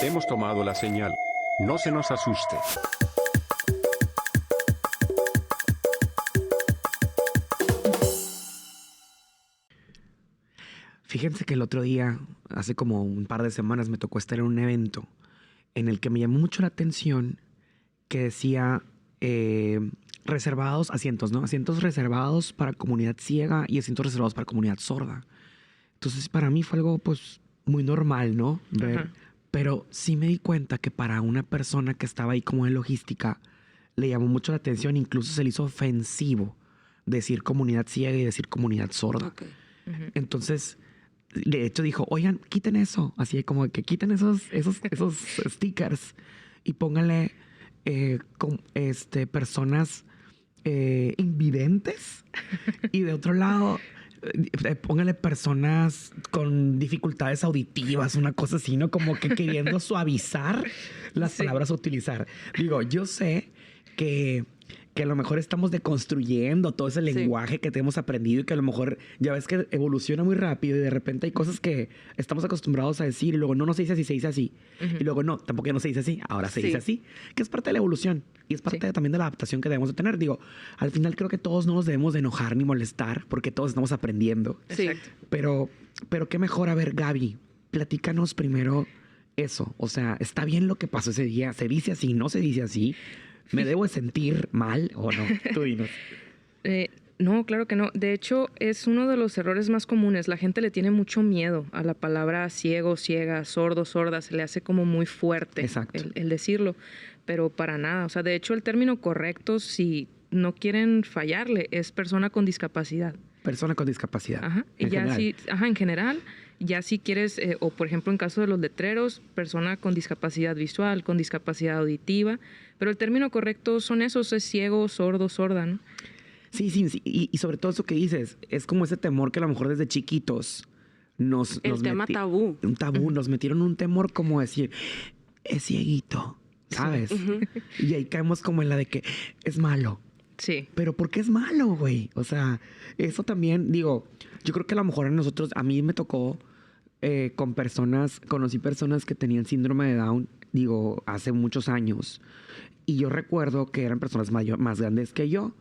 Hemos tomado la señal. No se nos asuste. Fíjense que el otro día, hace como un par de semanas, me tocó estar en un evento en el que me llamó mucho la atención que decía reservados asientos, ¿no? Asientos reservados para comunidad ciega y asientos reservados para comunidad sorda. Entonces, para mí fue algo, pues, muy normal, ¿no? Ver. Ajá. Pero sí me di cuenta que para una persona que estaba ahí como en logística, le llamó mucho la atención, incluso se le hizo ofensivo decir comunidad ciega y decir comunidad sorda. Ok. Entonces, de hecho dijo, oigan, quiten eso. Así como que quiten esos stickers y pónganle personas invidentes. Y de otro lado, póngale personas con dificultades auditivas, una cosa así, ¿no? Como que queriendo suavizar las palabras a utilizar. Digo, yo sé que a lo mejor estamos deconstruyendo todo ese lenguaje que tenemos aprendido y que a lo mejor ya ves que evoluciona muy rápido y de repente hay cosas que estamos acostumbrados a decir y luego no se dice así, se dice así. Y luego no, tampoco ya no se dice así, ahora se dice así, que es parte de la evolución y es parte también de la adaptación que debemos de tener. Digo, al final creo que todos no nos debemos de enojar ni molestar porque todos estamos aprendiendo. Sí. Pero qué mejor. A ver, Gaby, platícanos primero eso. O sea, ¿está bien lo que pasó ese día? ¿Se dice así? ¿No se dice así? ¿Me debo de sentir mal o no? Tú dinos. No, claro que no. De hecho, es uno de los errores más comunes. La gente le tiene mucho miedo a la palabra ciego, ciega, sordo, sorda. Se le hace como muy fuerte el decirlo, pero para nada. O sea, de hecho, el término correcto, si no quieren fallarle, es persona con discapacidad. Persona con discapacidad. Ajá. Y ya sí, en general, ya si quieres, o por ejemplo en caso de los letreros, persona con discapacidad visual, con discapacidad auditiva, pero el término correcto son esos, es ciego, sordo, sorda, ¿no? Sí. Y sobre todo eso que dices, es como ese temor que a lo mejor desde chiquitos nos tabú. Un tabú, nos metieron un temor como decir, es cieguito, ¿sabes? Y ahí caemos como en la de que es malo. Sí. Pero ¿por qué es malo, güey? O sea, eso también, digo, yo creo que a lo mejor a mí me tocó conocí personas que tenían síndrome de Down, digo, hace muchos años. Y yo recuerdo que eran personas más grandes que yo,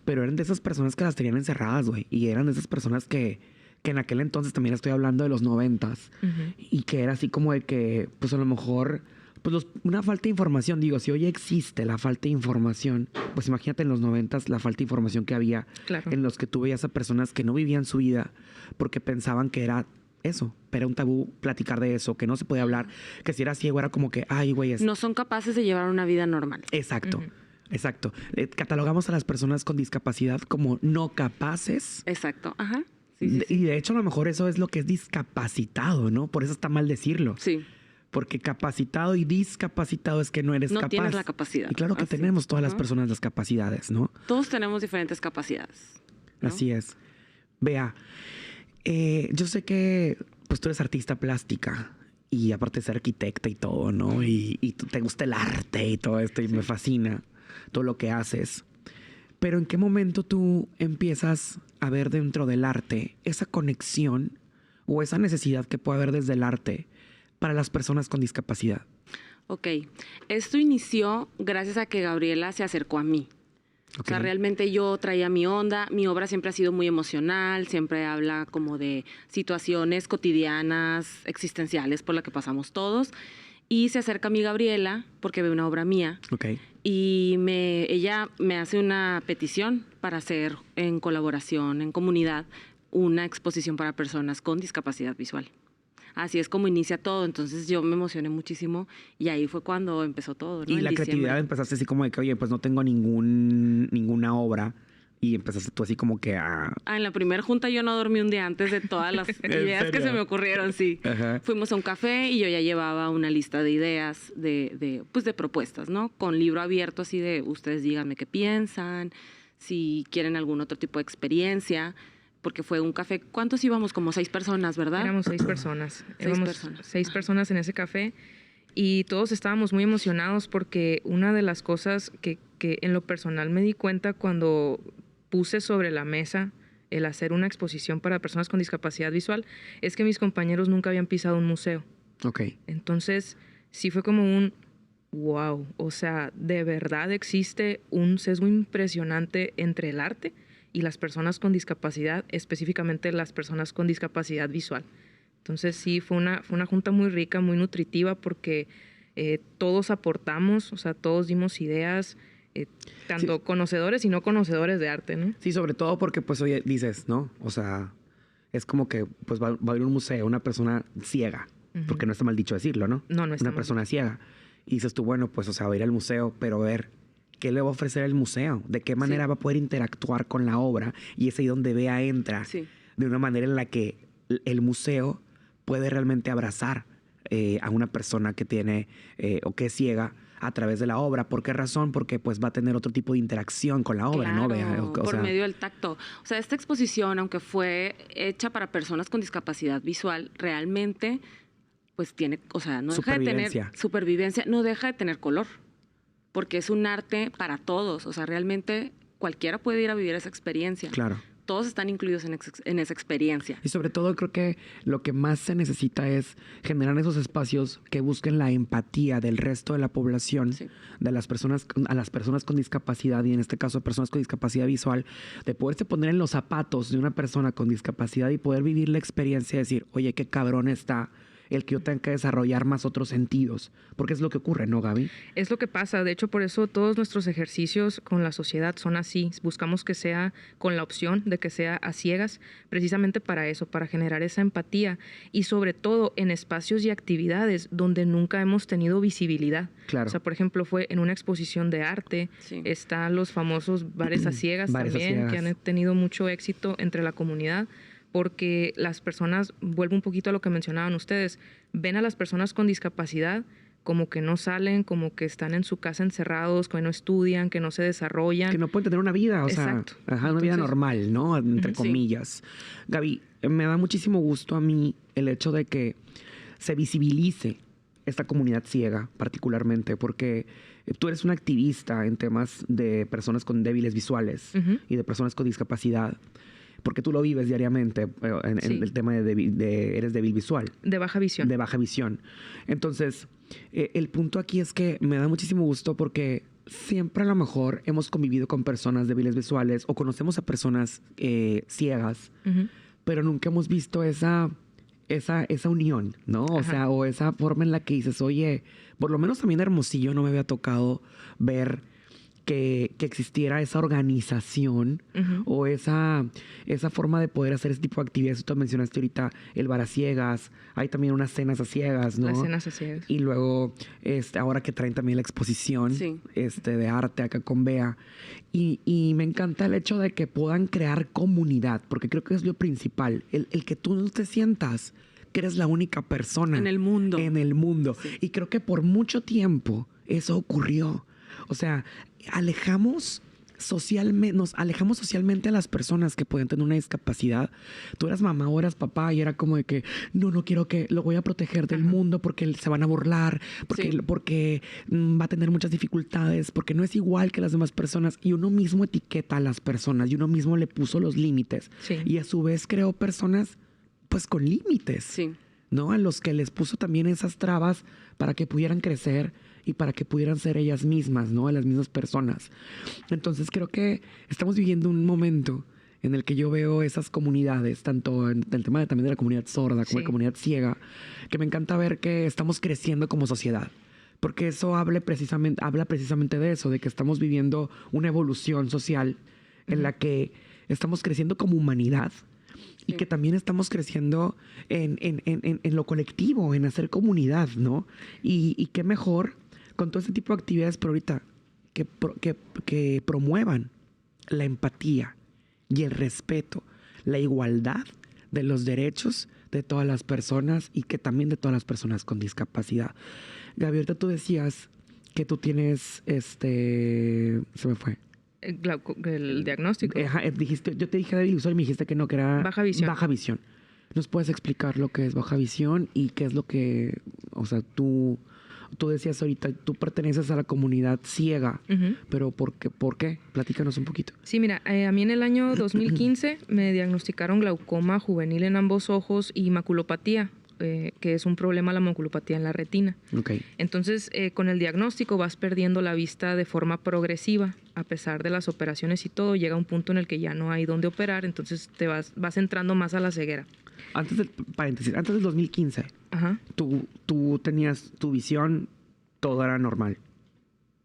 pero eran de esas personas que las tenían encerradas, güey. Y eran de esas personas que en aquel entonces, también estoy hablando de los 90s, y que era así como de que, pues a lo mejor... Pues una falta de información, digo, si hoy existe la falta de información, pues imagínate en los 90s la falta de información que había, en los que tú veías a personas que no vivían su vida porque pensaban que era eso, era un tabú platicar de eso, que no se podía hablar, que si era ciego era como que, ay, güey, no son capaces de llevar una vida normal. Exacto. Catalogamos a las personas con discapacidad como no capaces. Exacto, ajá. Y de hecho a lo mejor eso es lo que es discapacitado, ¿no? Por eso está mal decirlo. Sí. Porque capacitado y discapacitado es que no eres capaz. No tienes la capacidad. Y claro que tenemos todas las personas las capacidades, ¿no? Todos tenemos diferentes capacidades, ¿no? Así es. Vea, yo sé que pues tú eres artista plástica y aparte de ser arquitecta y todo, ¿no? Y te gusta el arte y todo esto y me fascina todo lo que haces. Pero ¿en qué momento tú empiezas a ver dentro del arte esa conexión o esa necesidad que puede haber desde el arte para las personas con discapacidad? Ok, esto inició gracias a que Gabriela se acercó a mí. O sea, realmente yo traía mi onda, mi obra siempre ha sido muy emocional, siempre habla como de situaciones cotidianas, existenciales por las que pasamos todos. Y se acerca a mí Gabriela porque ve una obra mía. Y ella me hace una petición para hacer en colaboración, en comunidad, una exposición para personas con discapacidad visual. Así es como inicia todo. Entonces yo me emocioné muchísimo y ahí fue cuando empezó todo, ¿no? Y la creatividad empezaste así como de que, oye, pues no tengo ninguna obra. Y empezaste tú así como que a... en la primera junta yo no dormí un día antes de todas las ideas que se me ocurrieron, sí. Fuimos a un café y yo ya llevaba una lista de ideas, de propuestas, ¿no? Con libro abierto así de, ustedes díganme qué piensan, si quieren algún otro tipo de experiencia. Porque fue un café, ¿cuántos íbamos? Como 6 personas, ¿verdad? Éramos 6 personas. Éramos 6 personas en ese café y todos estábamos muy emocionados porque una de las cosas que en lo personal me di cuenta cuando puse sobre la mesa el hacer una exposición para personas con discapacidad visual es que mis compañeros nunca habían pisado un museo. Entonces sí fue como un wow. O sea, de verdad existe un sesgo impresionante entre el arte y las personas con discapacidad, específicamente las personas con discapacidad visual. Entonces sí, fue una junta muy rica, muy nutritiva, porque todos aportamos, o sea, todos dimos ideas, tanto conocedores y no conocedores de arte, ¿no? Sí, sobre todo porque, pues, oye, dices, ¿no? O sea, es como que, pues, va a ir a un museo una persona ciega, porque no está mal dicho decirlo, ¿no? No está una mal persona dicho. ciega. Y dices tú, bueno, pues, o sea, va a ir al museo, pero a ver, ¿qué le va a ofrecer el museo? ¿De qué manera va a poder interactuar con la obra? Y es ahí donde Bea entra, de una manera en la que el museo puede realmente abrazar a una persona que tiene o que es ciega a través de la obra. ¿Por qué razón? Porque pues va a tener otro tipo de interacción con la obra, claro, ¿no? Bea? Por medio del tacto. O sea, esta exposición, aunque fue hecha para personas con discapacidad visual, realmente pues tiene, o sea, no deja de tener supervivencia, no deja de tener color, porque es un arte para todos. O sea, realmente cualquiera puede ir a vivir esa experiencia. Claro. Todos están incluidos en esa experiencia. Y sobre todo creo que lo que más se necesita es generar esos espacios que busquen la empatía del resto de la población, de las personas, a las personas con discapacidad, y en este caso personas con discapacidad visual, de poderse poner en los zapatos de una persona con discapacidad y poder vivir la experiencia de decir, oye, qué cabrón está el que yo tenga que desarrollar más otros sentidos. Porque es lo que ocurre, ¿no, Gaby? Es lo que pasa. De hecho, por eso todos nuestros ejercicios con la sociedad son así. Buscamos que sea con la opción de que sea a ciegas, precisamente para eso, para generar esa empatía. Y sobre todo en espacios y actividades donde nunca hemos tenido visibilidad. Claro. O sea, por ejemplo, fue en una exposición de arte. Están los famosos bares a ciegas también, que han tenido mucho éxito entre la comunidad. Porque las personas, vuelvo un poquito a lo que mencionaban ustedes, ven a las personas con discapacidad como que no salen, como que están en su casa encerrados, que no estudian, que no se desarrollan. Que no pueden tener una vida, o sea, una vida normal, ¿no? Entre comillas. Gaby, me da muchísimo gusto a mí el hecho de que se visibilice esta comunidad ciega, particularmente, porque tú eres una activista en temas de personas con débiles visuales y de personas con discapacidad. Porque tú lo vives diariamente en el tema de eres débil visual. De baja visión. De baja visión. Entonces, el punto aquí es que me da muchísimo gusto porque siempre a lo mejor hemos convivido con personas débiles visuales o conocemos a personas ciegas, pero nunca hemos visto esa unión, ¿no? O sea, o esa forma en la que dices, oye, por lo menos también Hermosillo no me había tocado ver que existiera esa organización o esa forma de poder hacer ese tipo de actividades. Tú mencionaste ahorita el bar a ciegas, hay también unas cenas a ciegas, ¿no? Las cenas a ciegas. Y luego, ahora que traen también la exposición de arte acá con Bea. Y me encanta el hecho de que puedan crear comunidad, porque creo que es lo principal. El que tú no te sientas que eres la única persona en el mundo. Y creo que por mucho tiempo eso ocurrió. O sea, nos alejamos socialmente a las personas que pueden tener una discapacidad. Tú eras mamá o eras papá y era como de que no quiero que lo voy a proteger del mundo porque se van a burlar, porque va a tener muchas dificultades, porque no es igual que las demás personas. Y uno mismo etiqueta a las personas y uno mismo le puso los límites. Y a su vez creó personas pues con límites, ¿no? A los que les puso también esas trabas para que pudieran crecer y para que pudieran ser ellas mismas, ¿no? Las mismas personas. Entonces creo que estamos viviendo un momento en el que yo veo esas comunidades, tanto en el tema también de la comunidad sorda como la comunidad ciega, que me encanta ver que estamos creciendo como sociedad. Porque eso habla precisamente de eso, de que estamos viviendo una evolución social en la que estamos creciendo como humanidad y que también estamos creciendo en lo colectivo, en hacer comunidad, ¿no? Y qué mejor con todo este tipo de actividades, pero ahorita que promuevan la empatía y el respeto, la igualdad de los derechos de todas las personas y que también de todas las personas con discapacidad. Gaby, ahorita tú decías que tú tienes se me fue. El diagnóstico. Dijiste, yo te dije débil visual y me dijiste que no, que era baja visión. Baja visión. ¿Nos puedes explicar lo que es baja visión y qué es lo que, o sea, tú decías ahorita, tú perteneces a la comunidad ciega, pero ¿por qué? Platícanos un poquito. Sí, mira, a mí en el año 2015 me diagnosticaron glaucoma juvenil en ambos ojos y maculopatía. que es un problema la maculopatía en la retina. Okay. Entonces, con el diagnóstico vas perdiendo la vista de forma progresiva, a pesar de las operaciones y todo, llega un punto en el que ya no hay dónde operar, entonces te vas entrando más a la ceguera. Antes del 2015, ajá, tú tenías tu visión, todo era normal.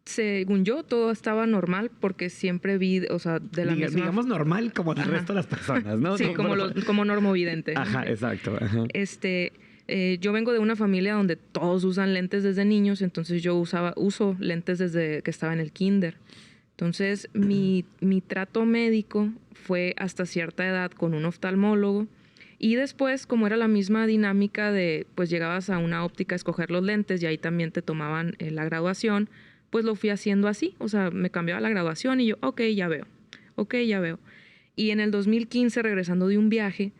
Según yo, todo estaba normal porque siempre vi, o sea, de la misma... Digamos normal como el resto de las personas, ¿no? Sí, como normovidente. Ajá, exacto. Ajá. Yo vengo de una familia donde todos usan lentes desde niños, entonces yo uso lentes desde que estaba en el kinder. Entonces, mi trato médico fue hasta cierta edad con un oftalmólogo y después, como era la misma dinámica de, pues llegabas a una óptica a escoger los lentes y ahí también te tomaban la graduación, pues lo fui haciendo así, o sea, me cambiaba la graduación y yo, ok, ya veo. Y en el 2015, regresando de un viaje,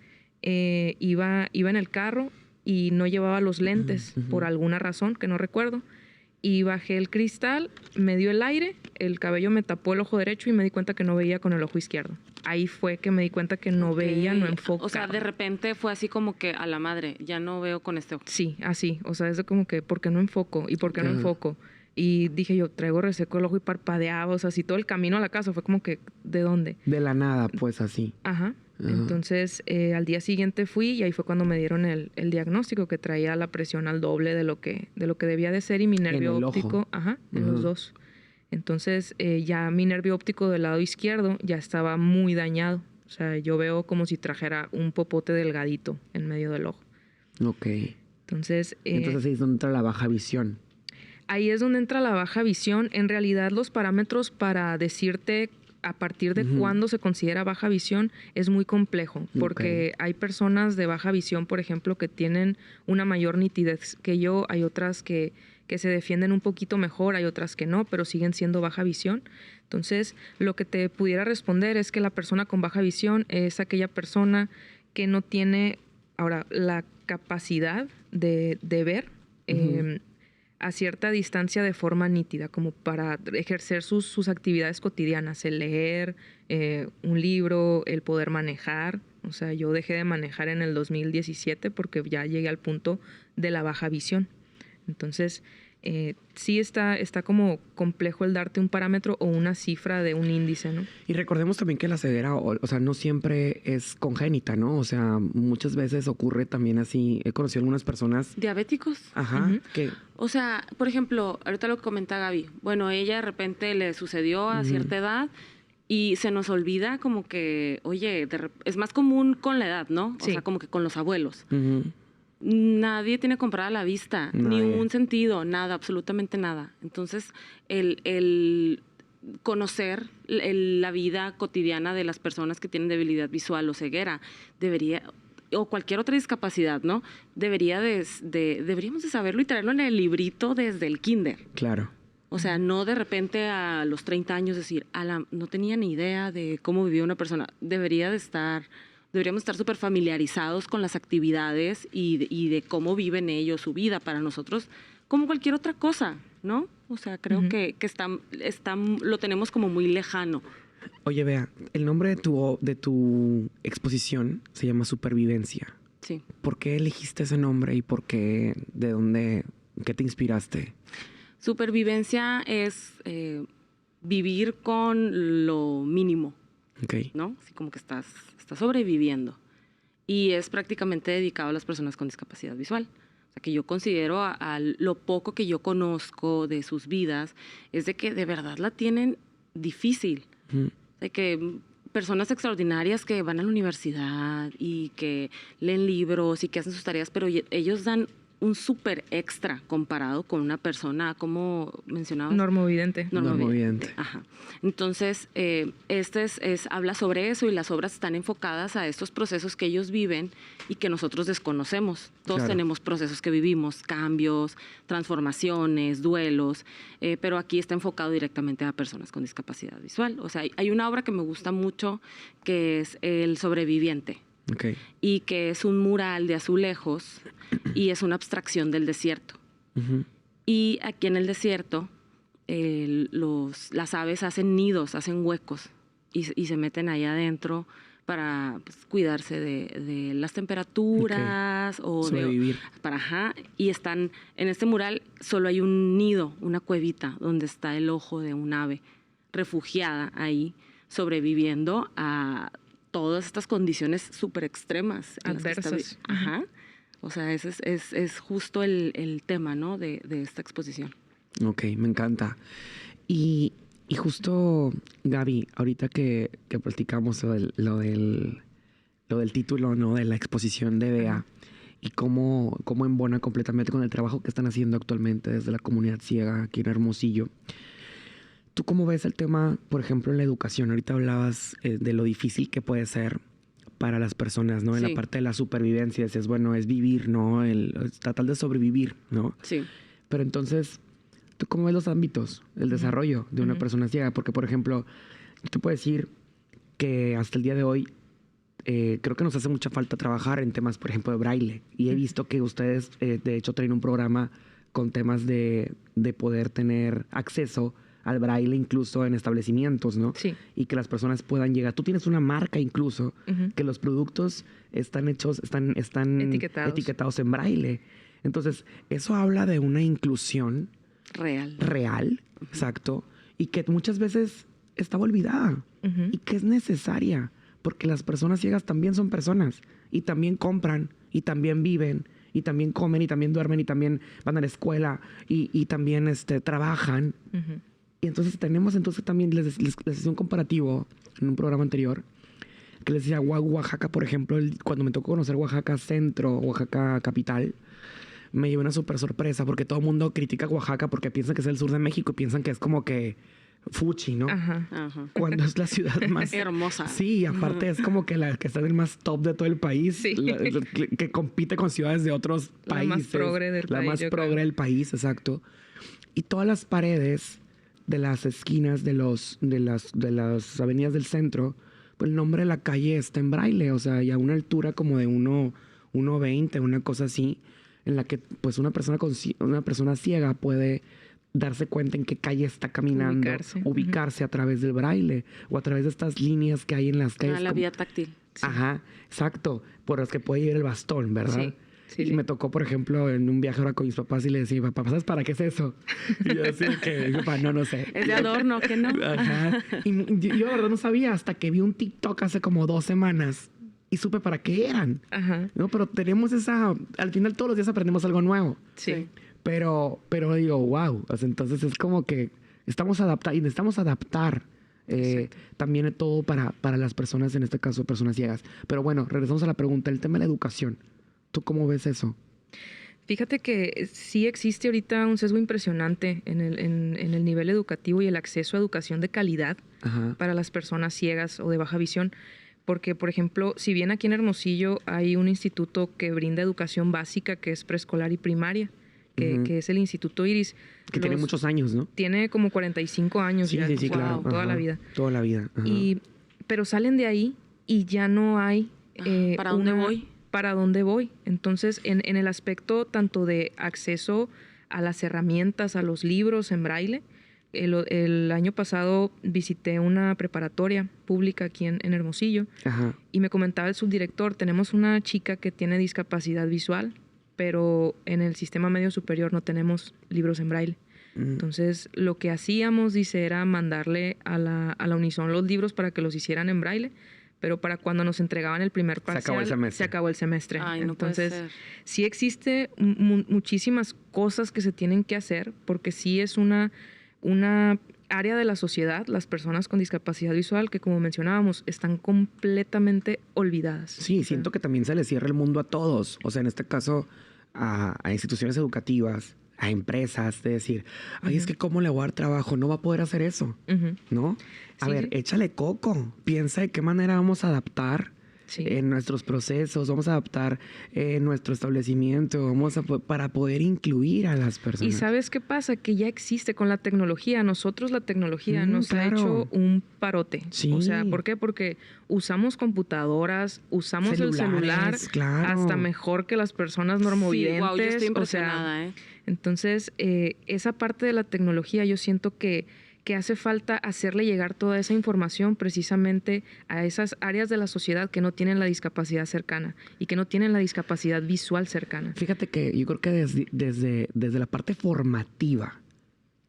iba en el carro y no llevaba los lentes por alguna razón que no recuerdo. Y bajé el cristal, me dio el aire, el cabello me tapó el ojo derecho y me di cuenta que no veía con el ojo izquierdo. Ahí fue que me di cuenta que no veía, no enfocaba. O sea, de repente fue así como que a la madre, ya no veo con este ojo. Sí, así. O sea, es como que, ¿por qué no enfoco? ¿Y por qué no enfoco? Y dije yo, traigo reseco el ojo y parpadeaba. O sea, así todo el camino a la casa fue como que, ¿de dónde? De la nada, pues así. Ajá. Entonces, al día siguiente fui y ahí fue cuando me dieron el diagnóstico, que traía la presión al doble de lo que debía de ser y mi nervio óptico, en los dos. Entonces, ya mi nervio óptico del lado izquierdo ya estaba muy dañado. O sea, yo veo como si trajera un popote delgadito en medio del ojo. Ok. Entonces ahí es donde entra la baja visión. Ahí es donde entra la baja visión. En realidad, los parámetros para decirte a partir de cuándo se considera baja visión es muy complejo, porque hay personas de baja visión, por ejemplo, que tienen una mayor nitidez que yo, hay otras que se defienden un poquito mejor, hay otras que no, pero siguen siendo baja visión. Entonces, lo que te pudiera responder es que la persona con baja visión es aquella persona que no tiene, ahora, la capacidad de ver a cierta distancia de forma nítida, como para ejercer sus actividades cotidianas, el leer un libro, el poder manejar. O sea, yo dejé de manejar en el 2017 porque ya llegué al punto de la baja visión. Entonces, sí está como complejo el darte un parámetro o una cifra de un índice, ¿no? Y recordemos también que la ceguera, o sea, no siempre es congénita, ¿no? O sea, muchas veces ocurre también así. He conocido algunas personas... ¿Diabéticos? Ajá. Que... O sea, por ejemplo, ahorita lo que comenta Gaby. Bueno, ella de repente le sucedió a cierta edad y se nos olvida como que, oye, es más común con la edad, ¿no? O sea, como que con los abuelos. Nadie tiene comprada la vista, ni un sentido, nada, absolutamente nada. Entonces, el conocer la vida cotidiana de las personas que tienen debilidad visual o ceguera debería, o cualquier otra discapacidad, ¿no? Deberíamos de saberlo y traerlo en el librito desde el kinder. Claro. O sea, no de repente a los 30 años decir, no tenía ni idea de cómo vivía una persona. Deberíamos estar súper familiarizados con las actividades y de cómo viven ellos su vida para nosotros, como cualquier otra cosa, ¿no? O sea, creo que lo tenemos como muy lejano. Oye, Bea, el nombre de tu exposición se llama Supervivencia. Sí. ¿Por qué elegiste ese nombre y por qué, qué te inspiraste? Supervivencia es vivir con lo mínimo. Okay. ¿No? Así como que estás sobreviviendo. Y es prácticamente dedicado a las personas con discapacidad visual. O sea, que yo considero a lo poco que yo conozco de sus vidas, es de que de verdad la tienen difícil. De que personas extraordinarias que van a la universidad y que leen libros y que hacen sus tareas, pero ellos dan un súper extra comparado con una persona, como mencionabas. Normovidente. Ajá. Entonces, habla sobre eso y las obras están enfocadas a estos procesos que ellos viven y que nosotros desconocemos. Todos tenemos procesos que vivimos, cambios, transformaciones, duelos, pero aquí está enfocado directamente a personas con discapacidad visual. O sea, hay una obra que me gusta mucho que es El sobreviviente. Okay. Y que es un mural de azulejos y es una abstracción del desierto. Y aquí en el desierto las aves hacen nidos, hacen huecos y se meten ahí adentro para pues, cuidarse de las temperaturas o sobrevivir. Y están en este mural solo hay un nido, una cuevita donde está el ojo de un ave refugiada ahí, sobreviviendo a todas estas condiciones súper extremas. Adversas. O sea, ese es justo el tema, ¿no? de esta exposición. Ok, me encanta. Y justo, Gaby, ahorita que platicamos lo del título, ¿no? De la exposición de BEA y cómo embona completamente con el trabajo que están haciendo actualmente desde la comunidad ciega aquí en Hermosillo. ¿Tú cómo ves el tema, por ejemplo, en la educación? Ahorita hablabas de lo difícil que puede ser para las personas, ¿no? En la parte de la supervivencia, decías, bueno, es vivir, ¿no? Tratar de sobrevivir, ¿no? Sí. Pero entonces, ¿tú cómo ves los ámbitos, el desarrollo de una persona ciega? Porque, por ejemplo, yo te puedo decir que hasta el día de hoy creo que nos hace mucha falta trabajar en temas, por ejemplo, de braille. Y he visto que ustedes, de hecho, traen un programa con temas de poder tener acceso al braille incluso en establecimientos, ¿no? Sí. Y que las personas puedan llegar. Tú tienes una marca incluso, que los productos están etiquetados en braille. Entonces, eso habla de una inclusión real, exacto, y que muchas veces estaba olvidada y que es necesaria, porque las personas ciegas también son personas y también compran y también viven y también comen y también duermen y también van a la escuela y también trabajan. Y entonces tenemos también, les hice un comparativo en un programa anterior que les decía Oaxaca, por ejemplo, cuando me tocó conocer Oaxaca Centro, Oaxaca Capital, me llevé una súper sorpresa porque todo el mundo critica Oaxaca porque piensan que es el sur de México y piensan que es como que fuchi, ¿no? Cuando es la ciudad más hermosa. Sí, aparte es como que la que está en el más top de todo el país, sí. que compite con ciudades de otros países. La más progre del país. La más progre del país, exacto. Y todas las paredes de las esquinas de las avenidas del centro, pues el nombre de la calle está en braille, o sea, y a una altura como de 1.20, una cosa así, en la que pues una persona ciega puede darse cuenta en qué calle está caminando, ubicarse a través del braille o a través de estas líneas que hay en las calles. La vía táctil. Sí. Ajá, exacto, por las que puede ir el bastón, ¿verdad? Sí. Sí, y me tocó, por ejemplo, en un viaje ahora con mis papás y le decía, papá, ¿sabes para qué es eso? Y yo así que, papá, no sé. Es de adorno, ¿que no? Ajá. Y yo la verdad no sabía hasta que vi un TikTok hace como 2 semanas y supe para qué eran. ¿No? Pero tenemos al final todos los días aprendemos algo nuevo. Sí. Pero digo, wow. O sea, entonces es como que estamos adaptando y necesitamos adaptar también todo para las personas, en este caso, personas ciegas. Pero bueno, regresamos a la pregunta, el tema de la educación. ¿Tú cómo ves eso? Fíjate que sí existe ahorita un sesgo impresionante en el nivel educativo y el acceso a educación de calidad para las personas ciegas o de baja visión. Porque, por ejemplo, si bien aquí en Hermosillo hay un instituto que brinda educación básica, que es preescolar y primaria, que es el Instituto Iris. Que tiene muchos años, ¿no? Tiene como 45 años ya. Sí, claro. Toda la vida. Toda la vida. Pero salen de ahí y ya no hay... ¿Para dónde voy? Para dónde voy. Entonces, en el aspecto tanto de acceso a las herramientas, a los libros en braille, el año pasado visité una preparatoria pública aquí en Hermosillo y me comentaba el subdirector, tenemos una chica que tiene discapacidad visual, pero en el sistema medio superior no tenemos libros en braille. Entonces, lo que hacíamos, dice, era mandarle a la Unison los libros para que los hicieran en braille, pero para cuando nos entregaban el primer parcial, se acabó el semestre. Ay, no Entonces, puede ser. sí existe muchísimas cosas que se tienen que hacer, porque sí es una área de la sociedad, las personas con discapacidad visual, que como mencionábamos, están completamente olvidadas. Sí, siento que también se le cierra el mundo a todos. O sea, en este caso, a instituciones educativas, a empresas, de decir, ay, es que ¿cómo le voy a dar trabajo? No va a poder hacer eso, ¿no? A ver, échale coco. Piensa de qué manera vamos a adaptar en nuestros procesos, vamos a adaptar nuestro establecimiento, para poder incluir a las personas. ¿Y sabes qué pasa? Que ya existe con la tecnología. Nosotros la tecnología nos ha hecho un parote. Sí. O sea, ¿por qué? Porque usamos computadoras, usamos el celular hasta mejor que las personas normovidentes. Sí, wow, yo estoy impresionada, Entonces, esa parte de la tecnología yo siento que que hace falta hacerle llegar toda esa información precisamente a esas áreas de la sociedad que no tienen la discapacidad cercana y que no tienen la discapacidad visual cercana. Fíjate que yo creo que desde la parte formativa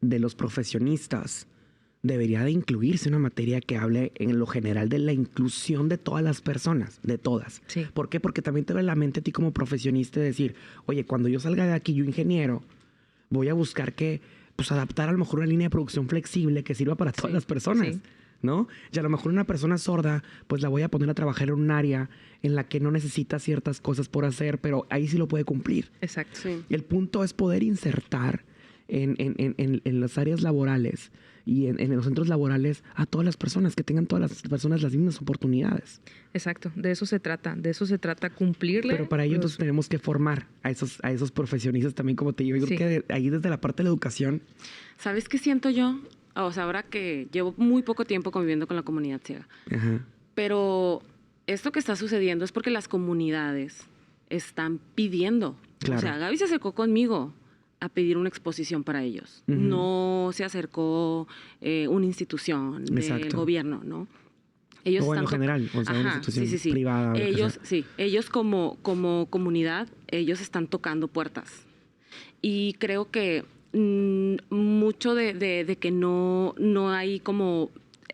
de los profesionistas debería de incluirse una materia que hable en lo general de la inclusión de todas las personas, de todas. Sí. ¿Por qué? Porque también te ve la mente a ti como profesionista de decir, oye, cuando yo salga de aquí, yo ingeniero, voy a buscar que, pues, adaptar a lo mejor una línea de producción flexible que sirva para todas las personas, ¿no? Y a lo mejor una persona sorda, pues la voy a poner a trabajar en un área en la que no necesita ciertas cosas por hacer, pero ahí sí lo puede cumplir. Exacto. Sí. El punto es poder insertar en las áreas laborales y en los centros laborales a todas las personas, que tengan todas las personas las mismas oportunidades. Exacto, de eso se trata cumplirle. Pero para ello entonces tenemos que formar a esos profesionistas también, como te digo. Yo creo que ahí desde la parte de la educación. ¿Sabes qué siento yo? O sea, ahora que llevo muy poco tiempo conviviendo con la comunidad ciega. Ajá. Pero esto que está sucediendo es porque las comunidades están pidiendo. Claro. O sea, Gaby se acercó conmigo a pedir una exposición para ellos. Uh-huh. No se acercó una institución del gobierno, ¿no? Ellos o en lo general, o sea, una institución privada. Ellos como comunidad, ellos están tocando puertas. Y creo que mucho de que no hay como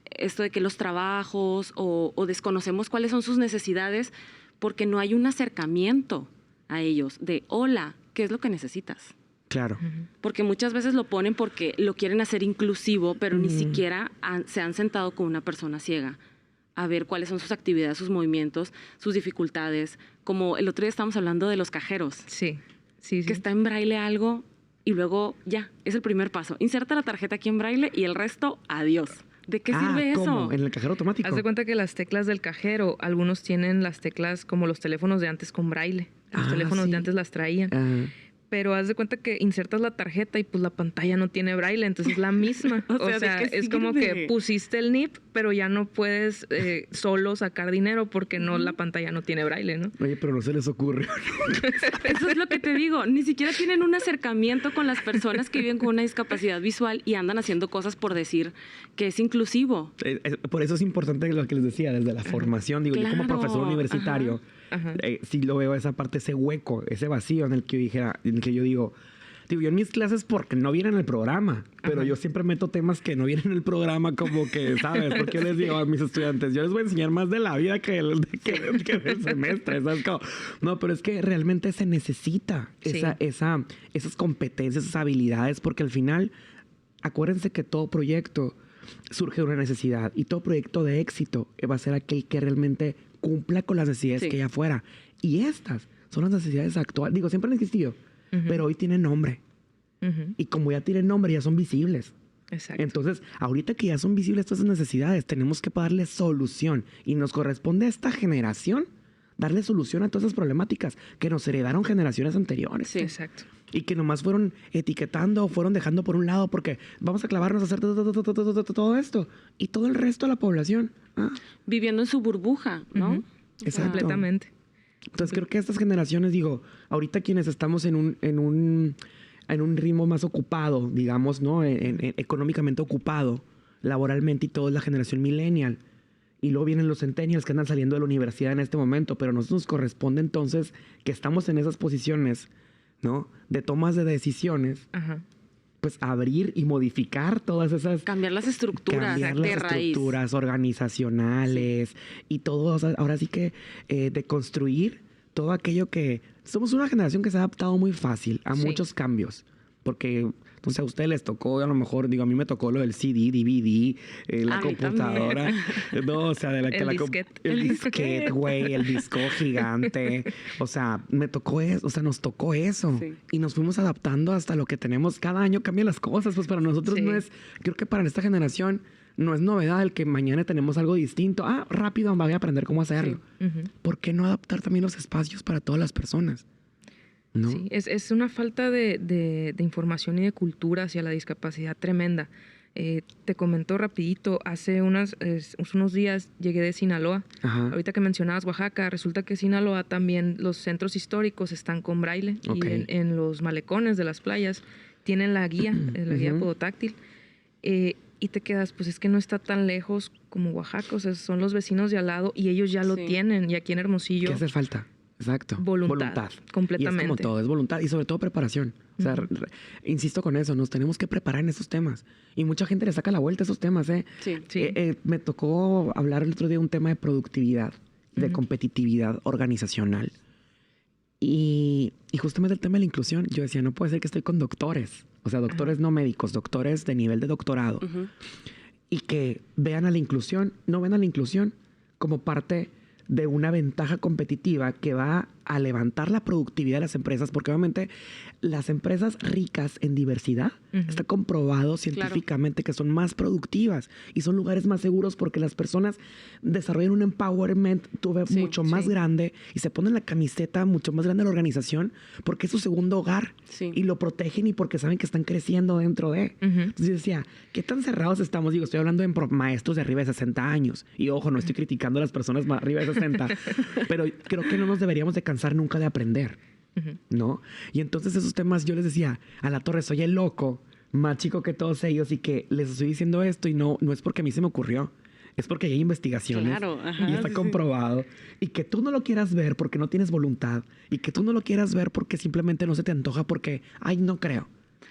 esto de que los trabajos o desconocemos cuáles son sus necesidades porque no hay un acercamiento a ellos de, hola, ¿qué es lo que necesitas? Claro. Porque muchas veces lo ponen porque lo quieren hacer inclusivo, pero ni siquiera se han sentado con una persona ciega a ver cuáles son sus actividades, sus movimientos, sus dificultades. Como el otro día estábamos hablando de los cajeros. Sí. Que está en braille algo y luego ya, es el primer paso. Inserta la tarjeta aquí en braille y el resto, adiós. ¿De qué sirve ¿cómo? eso? ¿En el cajero automático? Haz de cuenta que las teclas del cajero, algunos tienen las teclas como los teléfonos de antes con braille. Los teléfonos de antes las traían. Pero haz de cuenta que insertas la tarjeta y pues la pantalla no tiene braille, entonces es la misma. o sea es como que pusiste el NIP, pero ya no puedes solo sacar dinero porque no la pantalla no tiene braille, ¿no? Oye, pero no se les ocurre. Eso es lo que te digo. Ni siquiera tienen un acercamiento con las personas que viven con una discapacidad visual y andan haciendo cosas por decir que es inclusivo. Por eso es importante lo que les decía, desde la formación. Digo, yo como profesor universitario, sí lo veo esa parte, ese hueco, ese vacío en el que yo digo, yo en mis clases porque no vienen en el programa, pero yo siempre meto temas que no vienen en el programa, como que, ¿sabes? Porque yo les digo a mis estudiantes, yo les voy a enseñar más de la vida que del semestre, ¿sabes? No, pero es que realmente se necesita esas competencias, esas habilidades, porque al final, acuérdense que todo proyecto surge de una necesidad y todo proyecto de éxito va a ser aquel que realmente cumpla con las necesidades que hay afuera. Y estas son las necesidades actuales. Digo, siempre han existido, pero hoy tienen nombre. Y como ya tienen nombre, ya son visibles. Exacto. Entonces, ahorita que ya son visibles todas esas necesidades, tenemos que darle solución. Y nos corresponde a esta generación darle solución a todas esas problemáticas que nos heredaron generaciones anteriores. Sí, exacto. Y que nomás fueron etiquetando, fueron dejando por un lado porque vamos a clavarnos a hacer todo esto. Y todo el resto de la población. Viviendo en su burbuja, ¿no? Exacto. Completamente. Entonces creo que estas generaciones, digo, ahorita quienes estamos en un ritmo más ocupado, digamos, ¿no? Económicamente ocupado, laboralmente y todo, es la generación millennial. Y luego vienen los centennials que andan saliendo de la universidad en este momento, pero a nosotros nos corresponde entonces que estamos en esas posiciones, ¿no? De tomas de decisiones, pues abrir y modificar todas esas... Cambiar las estructuras organizacionales y todo, o sea, ahora sí que de construir todo aquello que... Somos una generación que se ha adaptado muy fácil a muchos cambios, porque... Entonces a ustedes les tocó, a lo mejor, digo, a mí me tocó lo del CD, DVD, la computadora. No, o sea, el disquete, güey, el disco gigante. O sea, me tocó eso, o sea, nos tocó eso. Sí. Y nos fuimos adaptando hasta lo que tenemos. Cada año cambian las cosas, pues para nosotros no es... Creo que para esta generación no es novedad el que mañana tenemos algo distinto. Rápido, voy a aprender cómo hacerlo. ¿Por qué no adaptar también los espacios para todas las personas? ¿No? Sí, es una falta de información y de cultura hacia la discapacidad tremenda. Te comento rapidito, hace unos días llegué de Sinaloa. Ahorita que mencionabas Oaxaca, resulta que Sinaloa también los centros históricos están con braille y en los malecones de las playas tienen la guía, la guía podotáctil. y te quedas, pues es que no está tan lejos como Oaxaca, o sea, son los vecinos de al lado y ellos ya lo tienen, y aquí en Hermosillo. ¿Qué hace falta? Exacto. Voluntad. Completamente. Y es como todo, es voluntad y sobre todo preparación. O sea, insisto con eso, nos tenemos que preparar en esos temas. Y mucha gente le saca la vuelta a esos temas, ¿eh? Sí. Me tocó hablar el otro día de un tema de productividad, de competitividad organizacional. Y justamente el tema de la inclusión, yo decía, no puede ser que estoy con doctores. O sea, doctores no médicos, doctores de nivel de doctorado. Y que vean a la inclusión, no ven a la inclusión como parte de una ventaja competitiva que va a levantar la productividad de las empresas, porque obviamente las empresas ricas en diversidad está comprobado científicamente que son más productivas y son lugares más seguros porque las personas desarrollan un empowerment mucho más grande y se ponen la camiseta mucho más grande de la organización porque es su segundo hogar y lo protegen y porque saben que están creciendo dentro de. Entonces yo decía, ¿qué tan cerrados estamos? Digo, estoy hablando de maestros de arriba de 60 años y ojo, no estoy criticando a las personas más arriba de 60, pero creo que no nos deberíamos de cansar nunca de aprender, ¿no? Y entonces esos temas yo les decía, a la torre soy el loco, más chico que todos ellos y que les estoy diciendo esto y no es porque a mí se me ocurrió, es porque hay investigaciones y está comprobado. Y que tú no lo quieras ver porque no tienes voluntad y que tú no lo quieras ver porque simplemente no se te antoja porque, ay, no creo.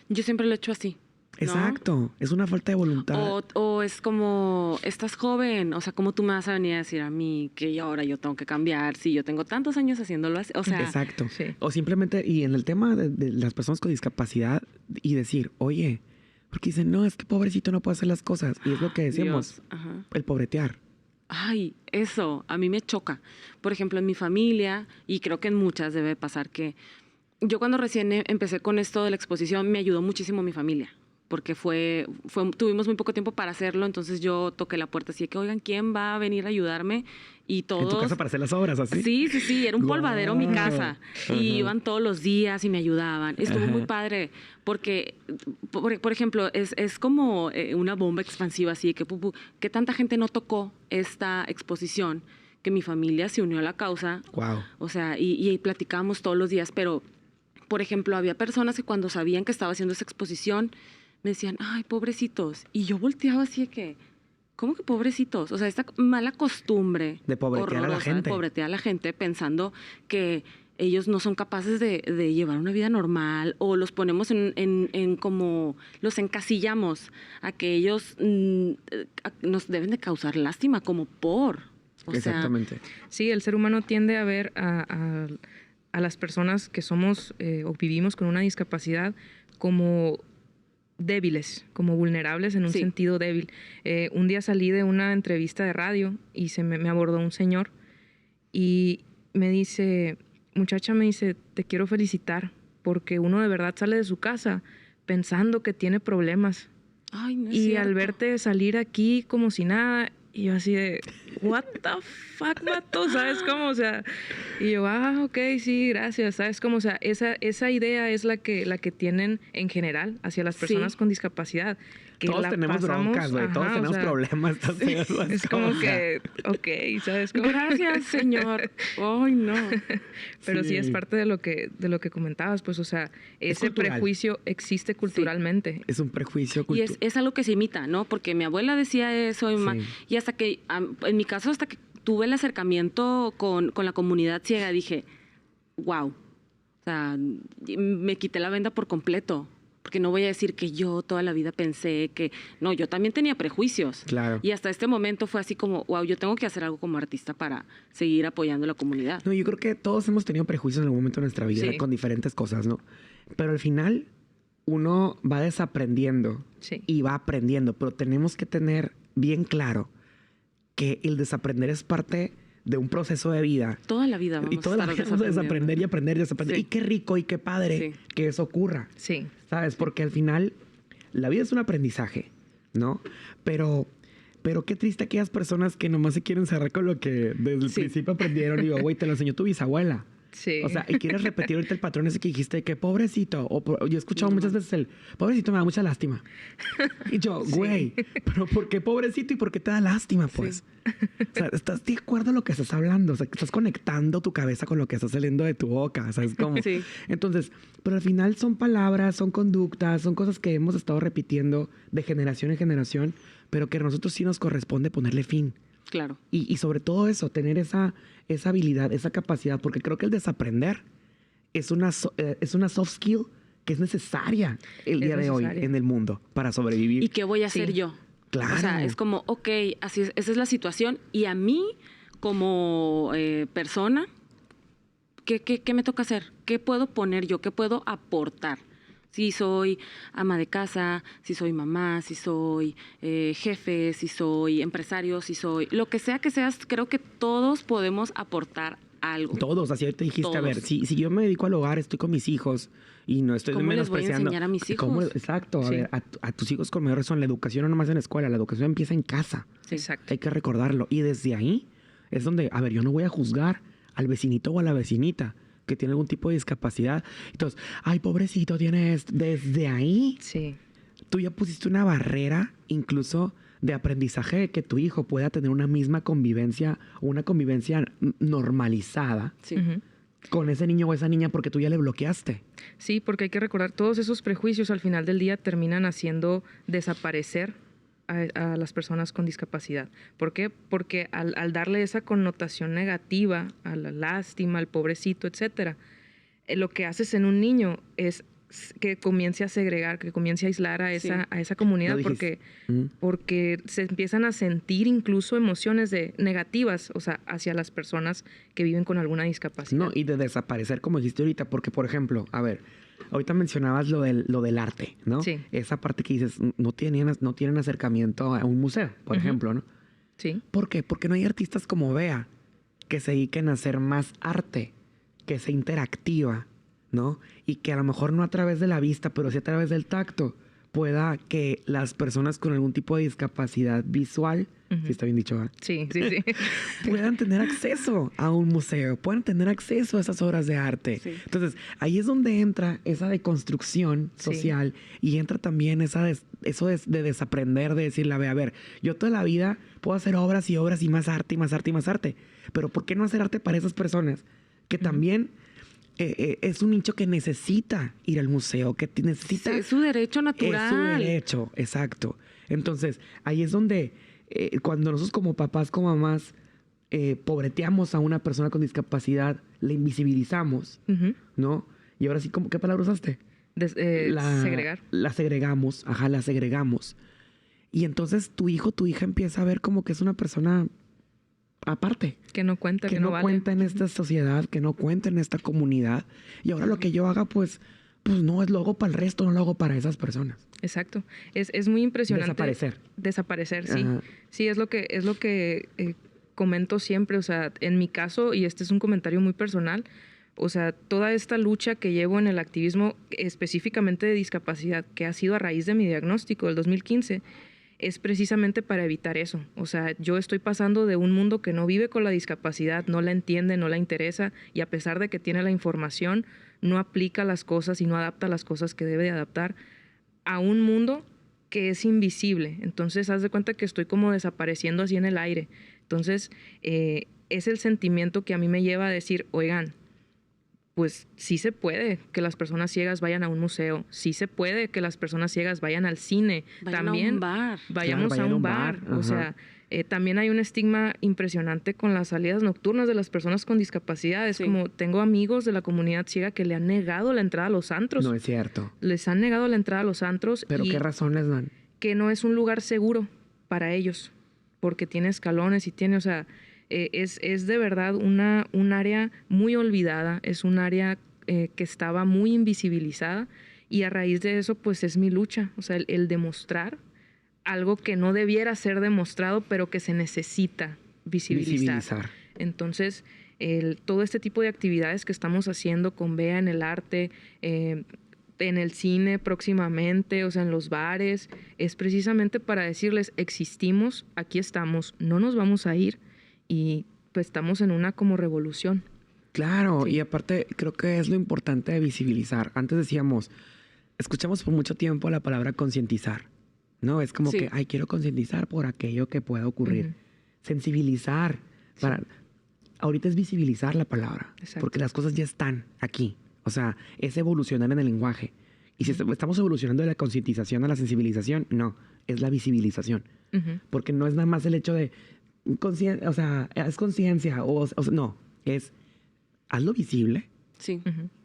Yo siempre lo he hecho así. ¿No? Exacto, es una falta de voluntad. O es como, estás joven, o sea, ¿cómo tú me vas a venir a decir a mí que ahora yo tengo que cambiar si yo tengo tantos años haciéndolo así? O sea, exacto. O simplemente, y en el tema de las personas con discapacidad, y decir, oye, porque dicen, no, es que pobrecito no puede hacer las cosas. Y es lo que decíamos, el pobretear. Ay, eso, a mí me choca. Por ejemplo, en mi familia, y creo que en muchas debe pasar que yo cuando recién empecé con esto de la exposición, me ayudó muchísimo mi familia. Porque tuvimos muy poco tiempo para hacerlo, entonces yo toqué la puerta así de que, oigan, ¿quién va a venir a ayudarme? Y todos... ¿En tu casa para hacer las obras así? Sí, era un polvadero mi casa. Y iban todos los días y me ayudaban. Estuvo muy padre, porque, por ejemplo, es como una bomba expansiva así, que tanta gente no tocó esta exposición, que mi familia se unió a la causa. Wow. O sea, y platicábamos todos los días, pero, por ejemplo, había personas que cuando sabían que estaba haciendo esa exposición, me decían, ay, pobrecitos. Y yo volteaba así de que, ¿cómo que pobrecitos? O sea, esta mala costumbre de pobretear a la gente. De pobretear a la gente pensando que ellos no son capaces de llevar una vida normal, o los ponemos en como, los encasillamos a que ellos nos deben de causar lástima como por. Exactamente. Sí, el ser humano tiende a ver a las personas que somos o vivimos con una discapacidad como débiles, como vulnerables en un sentido débil. Un día salí de una entrevista de radio y me abordó un señor y me dice, muchacha, me dice, te quiero felicitar porque uno de verdad sale de su casa pensando que tiene problemas. Ay, no es y cierto. Al verte salir aquí como si nada, y yo así de, what the fuck, vato, ¿sabes cómo? O sea, y yo, ok, sí, gracias, ¿sabes cómo? O sea, esa idea es la que tienen en general hacia las personas con discapacidad. Que todos tenemos broncas, güey, todos tenemos problemas. Es como que, ok, ¿sabes cómo? Gracias, señor. Ay, no. Pero sí es parte de lo que comentabas, pues, o sea, ese prejuicio existe culturalmente. Es un prejuicio cultural. Y es algo que se imita, ¿no? Porque mi abuela decía eso y hasta que, en mi caso, hasta que tuve el acercamiento con la comunidad ciega, dije, wow. O sea, me quité la venda por completo. Porque no voy a decir que yo toda la vida pensé que... No, yo también tenía prejuicios. Claro. Y hasta este momento fue así como, wow, yo tengo que hacer algo como artista para seguir apoyando a la comunidad. No, yo creo que todos hemos tenido prejuicios en algún momento de nuestra vida con diferentes cosas, ¿no? Pero al final uno va desaprendiendo y va aprendiendo. Pero tenemos que tener bien claro que el desaprender es parte de un proceso de vida. Toda la vida vamos y toda la vida vamos a desaprender y aprender y desaprender. Sí. Y qué rico y qué padre que eso ocurra. Sí. ¿Sabes? Porque al final la vida es un aprendizaje, ¿no? Pero qué triste aquellas personas que nomás se quieren cerrar con lo que desde el principio aprendieron. Y digo, güey, te lo enseñó tu bisabuela. Sí. O sea, y quieres repetir ahorita el patrón ese que dijiste, que pobrecito. Yo he escuchado muchas veces el pobrecito me da mucha lástima. Y yo, güey, pero ¿por qué pobrecito y por qué te da lástima, pues? Sí. O sea, ¿estás de acuerdo a lo que estás hablando? O sea, estás conectando tu cabeza con lo que está saliendo de tu boca. ¿Sabes cómo? Sí. Entonces, pero al final son palabras, son conductas, son cosas que hemos estado repitiendo de generación en generación, pero que a nosotros sí nos corresponde ponerle fin. Claro. Y sobre todo eso, tener esa habilidad, esa capacidad, porque creo que el desaprender es una soft skill que es necesaria el día de hoy en el mundo para sobrevivir. ¿Y qué voy a hacer yo? Claro. O sea, es como, ok, así es, esa es la situación. Y a mí, como persona, ¿qué me toca hacer? ¿Qué puedo poner yo? ¿Qué puedo aportar? Si soy ama de casa, si soy mamá, si soy jefe, si soy empresario, si soy... Lo que sea que seas, creo que todos podemos aportar algo. Todos, así te dijiste, todos. A ver, si yo me dedico al hogar, estoy con mis hijos y no estoy ¿Cómo les voy a menospreciando... enseñar a mis hijos? Exacto, a ver, a tus hijos con mayor razón, la educación no nomás en la escuela, la educación empieza en casa. Sí. Exacto. Hay que recordarlo. Y desde ahí es donde, a ver, yo no voy a juzgar al vecinito o a la vecinita que tiene algún tipo de discapacidad. Entonces, ay, pobrecito, tiene esto. Desde ahí, sí, tú ya pusiste una barrera, incluso de aprendizaje, de que tu hijo pueda tener una misma convivencia, una convivencia normalizada con ese niño o esa niña, porque tú ya le bloqueaste. Sí, porque hay que recordar, todos esos prejuicios al final del día terminan haciendo desaparecer a las personas con discapacidad. ¿Por qué? Porque al darle esa connotación negativa a la lástima, al pobrecito, etcétera, lo que haces en un niño es que comience a segregar, que comience a aislar a esa comunidad, porque se empiezan a sentir incluso emociones negativas, o sea, hacia las personas que viven con alguna discapacidad. No, y de desaparecer, como dijiste ahorita, porque, por ejemplo, a ver, ahorita mencionabas lo del arte, ¿no? Sí. Esa parte que dices, no tienen acercamiento a un museo, por ejemplo, ¿no? Sí. ¿Por qué? Porque no hay artistas como Bea que se dediquen a hacer más arte, que sea interactiva, ¿no? Y que a lo mejor no a través de la vista, pero sí a través del tacto, pueda que las personas con algún tipo de discapacidad visual, si está bien dicho, ¿verdad? Sí. puedan tener acceso a un museo, puedan tener acceso a esas obras de arte. Sí. Entonces, ahí es donde entra esa deconstrucción social y entra también eso de desaprender, de decirle, a ver, yo toda la vida puedo hacer obras y obras y más arte y más arte y más arte, pero ¿por qué no hacer arte para esas personas que también... es un nicho que necesita ir al museo, que necesita... Sí, es su derecho natural. Es su derecho, exacto. Entonces, ahí es donde cuando nosotros como papás, como mamás, pobreteamos a una persona con discapacidad, la invisibilizamos, ¿no? Y ahora sí, ¿qué palabra usaste? Segregar. La segregamos, la segregamos. Y entonces tu hijo, tu hija empieza a ver como que es una persona... aparte. Que no cuenta, que no vale. cuenta en esta sociedad, que no cuenta en esta comunidad. Y ahora lo que yo haga, pues no es lo hago para el resto, no lo hago para esas personas. Exacto. Es muy impresionante. Desaparecer, sí. Ajá. Sí, es lo que comento siempre. O sea, en mi caso, y este es un comentario muy personal, o sea, toda esta lucha que llevo en el activismo, específicamente de discapacidad, que ha sido a raíz de mi diagnóstico del 2015, es precisamente para evitar eso. O sea, yo estoy pasando de un mundo que no vive con la discapacidad, no la entiende, no la interesa, y a pesar de que tiene la información, no aplica las cosas y no adapta las cosas que debe de adaptar a un mundo que es invisible. Entonces, haz de cuenta que estoy como desapareciendo así en el aire. Entonces, es el sentimiento que a mí me lleva a decir, oigan, pues sí se puede que las personas ciegas vayan a un museo, sí se puede que las personas ciegas vayan al cine, también a un bar. Vayamos a un bar. O sea, también hay un estigma impresionante con las salidas nocturnas de las personas con discapacidad. Es como, tengo amigos de la comunidad ciega que le han negado la entrada a los antros. No es cierto. Les han negado la entrada a los antros. ¿Pero qué razones dan? Que no es un lugar seguro para ellos, porque tiene escalones y tiene, o sea... Es de verdad un área muy olvidada, es un área que estaba muy invisibilizada, y a raíz de eso pues es mi lucha, o sea, el demostrar algo que no debiera ser demostrado, pero que se necesita visibilizar. Entonces, todo este tipo de actividades que estamos haciendo con Bea en el arte, en el cine próximamente, o sea, en los bares, es precisamente para decirles, existimos, aquí estamos, no nos vamos a ir. Y pues estamos en una como revolución. Claro, y aparte creo que es lo importante de visibilizar. Antes decíamos, escuchamos por mucho tiempo la palabra concientizar, ¿no? Es como que, ay, quiero concientizar por aquello que pueda ocurrir. Sensibilizar. Ahorita es visibilizar la palabra, porque las cosas ya están aquí. O sea, es evolucionar en el lenguaje. Y si estamos evolucionando de la concientización a la sensibilización, no, es la visibilización. Porque no es nada más el hecho de, o sea, es conciencia, o sea, no, es hazlo visible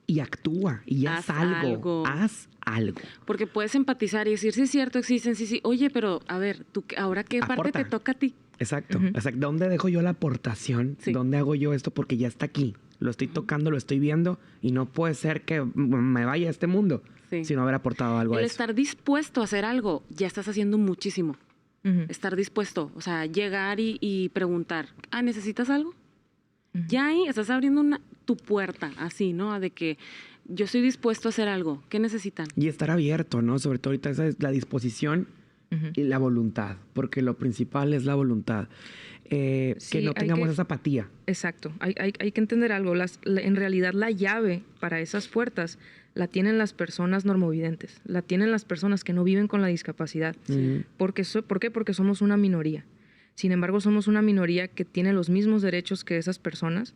y actúa y haz algo. Haz algo. Porque puedes empatizar y decir, sí es cierto, existen, sí. Oye, pero a ver, ¿tú ahora qué parte te toca a ti? Exacto. ¿Dónde dejo yo la aportación? ¿Dónde hago yo esto? Porque ya está aquí. Lo estoy tocando, lo estoy viendo y no puede ser que me vaya a este mundo sin haber aportado algo a eso. El estar dispuesto a hacer algo, ya estás haciendo muchísimo. Estar dispuesto, o sea, llegar y preguntar, ¿necesitas algo? Ya ahí estás abriendo tu puerta, así, ¿no? De que yo estoy dispuesto a hacer algo. ¿Qué necesitan? Y estar abierto, ¿no? Sobre todo ahorita esa es la disposición y la voluntad, porque lo principal es la voluntad. Que no tengamos esa apatía. Exacto. Hay que entender algo. En realidad la llave para esas puertas la tienen las personas normovidentes, la tienen las personas que no viven con la discapacidad. ¿Por qué? Porque somos una minoría. Sin embargo, somos una minoría que tiene los mismos derechos que esas personas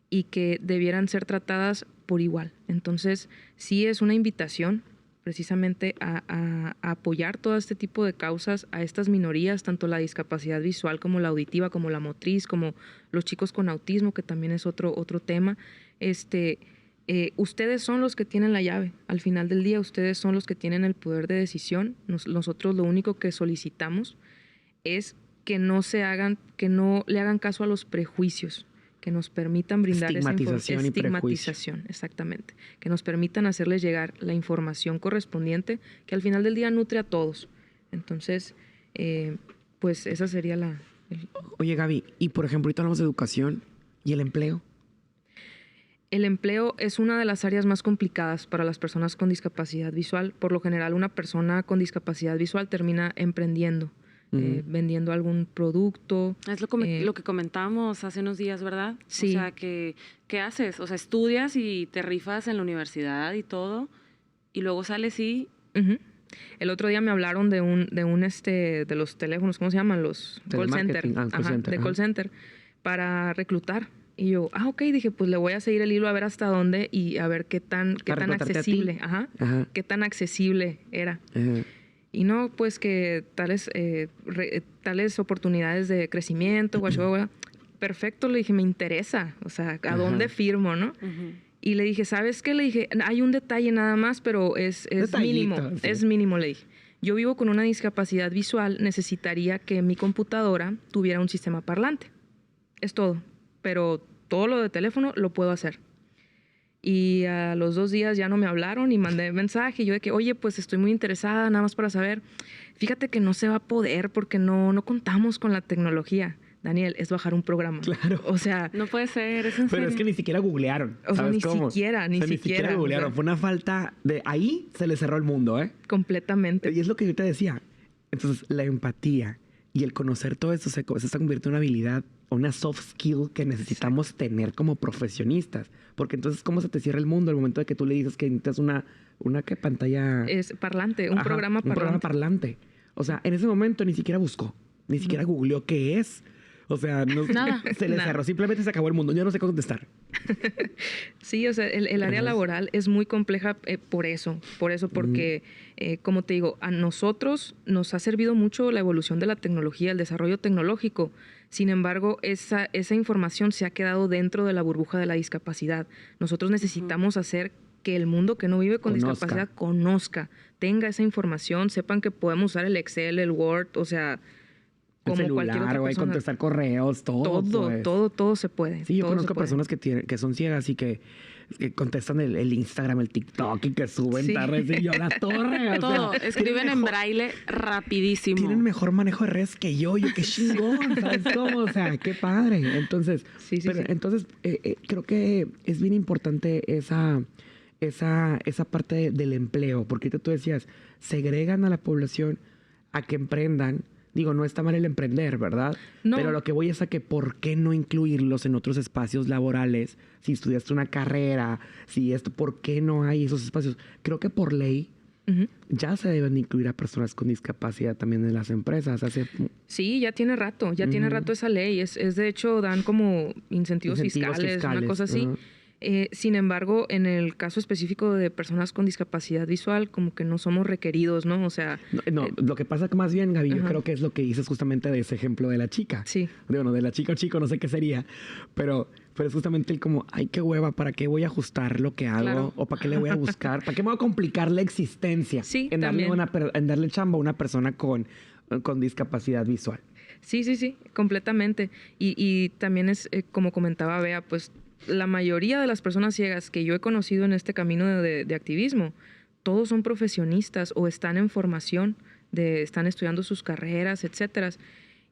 y que debieran ser tratadas por igual. Entonces, sí es una invitación precisamente a apoyar todo este tipo de causas a estas minorías, tanto la discapacidad visual como la auditiva, como la motriz, como los chicos con autismo, que también es otro tema. Ustedes son los que tienen la llave. Al final del día, ustedes son los que tienen el poder de decisión. Nosotros lo único que solicitamos es que no le hagan caso a los prejuicios, que nos permitan brindar estigmatización, exactamente, que nos permitan hacerles llegar la información correspondiente, que al final del día nutre a todos. Entonces, pues esa sería Oye, Gaby, y por ejemplo, ahorita hablamos de educación y el empleo. El empleo es una de las áreas más complicadas para las personas con discapacidad visual. Por lo general, una persona con discapacidad visual termina emprendiendo, vendiendo algún producto. Es lo que comentábamos hace unos días, ¿verdad? Sí. O sea, ¿qué haces? O sea, estudias y te rifas en la universidad y todo, y luego sales y... El otro día me hablaron de los teléfonos, ¿cómo se llaman? Los call center. Call center, para reclutar. Y yo, ok, dije, pues le voy a seguir el hilo a ver hasta dónde y a ver qué tan accesible, qué tan accesible era. Y no, pues que tales oportunidades de crecimiento, perfecto, le dije, me interesa, o sea, ¿a dónde firmo, no? Y le dije, ¿sabes qué? Le dije, hay un detalle nada más, pero es mínimo, es mínimo, le dije. Yo vivo con una discapacidad visual, necesitaría que mi computadora tuviera un sistema parlante. Es todo, pero todo lo de teléfono lo puedo hacer. Y a los 2 días ya no me hablaron y mandé mensaje. Y yo de que, oye, pues estoy muy interesada, nada más para saber. Fíjate que no se va a poder porque no contamos con la tecnología. Daniel, es bajar un programa. Claro. O sea... No puede ser, es en serio. Pero es que ni siquiera googlearon. O sea, ni cómo? siquiera. Ni siquiera googlearon. O sea, fue una falta de... Ahí se le cerró el mundo, ¿eh? Completamente. Y es lo que yo te decía. Entonces, la empatía y el conocer todo esto se está convirtiendo en una habilidad, una soft skill que necesitamos tener como profesionistas. Porque entonces, ¿cómo se te cierra el mundo al momento de que tú le dices que necesitas una ¿qué pantalla? Es parlante, un programa parlante. Un programa parlante. O sea, en ese momento ni siquiera buscó, ni siquiera googleó qué es. O sea, nada, se le cerró, simplemente se acabó el mundo. Yo no sé cómo contestar. Sí, o sea, el área laboral es muy compleja por eso, porque, como te digo, a nosotros nos ha servido mucho la evolución de la tecnología, el desarrollo tecnológico. Sin embargo, esa información se ha quedado dentro de la burbuja de la discapacidad. Nosotros necesitamos hacer que el mundo que no vive con discapacidad conozca, tenga esa información, sepan que podemos usar el Excel, el Word, o sea... Como el celular, güey, contestar correos, todo. Todo se puede. Sí, yo conozco personas que son ciegas y que contestan el Instagram, el TikTok y que suben tardes y yo la torre. Todo, escriben en braille rapidísimo. Tienen mejor manejo de redes que yo qué chingón, ¿sabes cómo? O sea, qué padre. Entonces, entonces creo que es bien importante esa parte del empleo, porque tú decías, segregan a la población a que emprendan Digo, no está mal el emprender, ¿verdad? No. Pero lo que voy es a que ¿por qué no incluirlos en otros espacios laborales? Si estudiaste una carrera, si esto, ¿por qué no hay esos espacios? Creo que por ley ya se deben incluir a personas con discapacidad también en las empresas. Sí, ya tiene rato esa ley. Es de hecho, dan como incentivos fiscales, una cosa así. Sin embargo, en el caso específico de personas con discapacidad visual, como que no somos requeridos, ¿no? O sea... No, lo que pasa que más bien, Gaby, yo creo que es lo que dices justamente de ese ejemplo de la chica. Sí. Bueno, de la chica o chico, no sé qué sería, pero es justamente el como, ay, qué hueva, ¿para qué voy a ajustar lo que hago? Claro. ¿O para qué le voy a buscar? ¿Para qué me voy a complicar la existencia? Sí, en darle chamba a una persona con discapacidad visual. Sí, completamente. Y también es, como comentaba Bea, pues la mayoría de las personas ciegas que yo he conocido en este camino de activismo, todos son profesionistas o están en formación, están estudiando sus carreras, etcétera,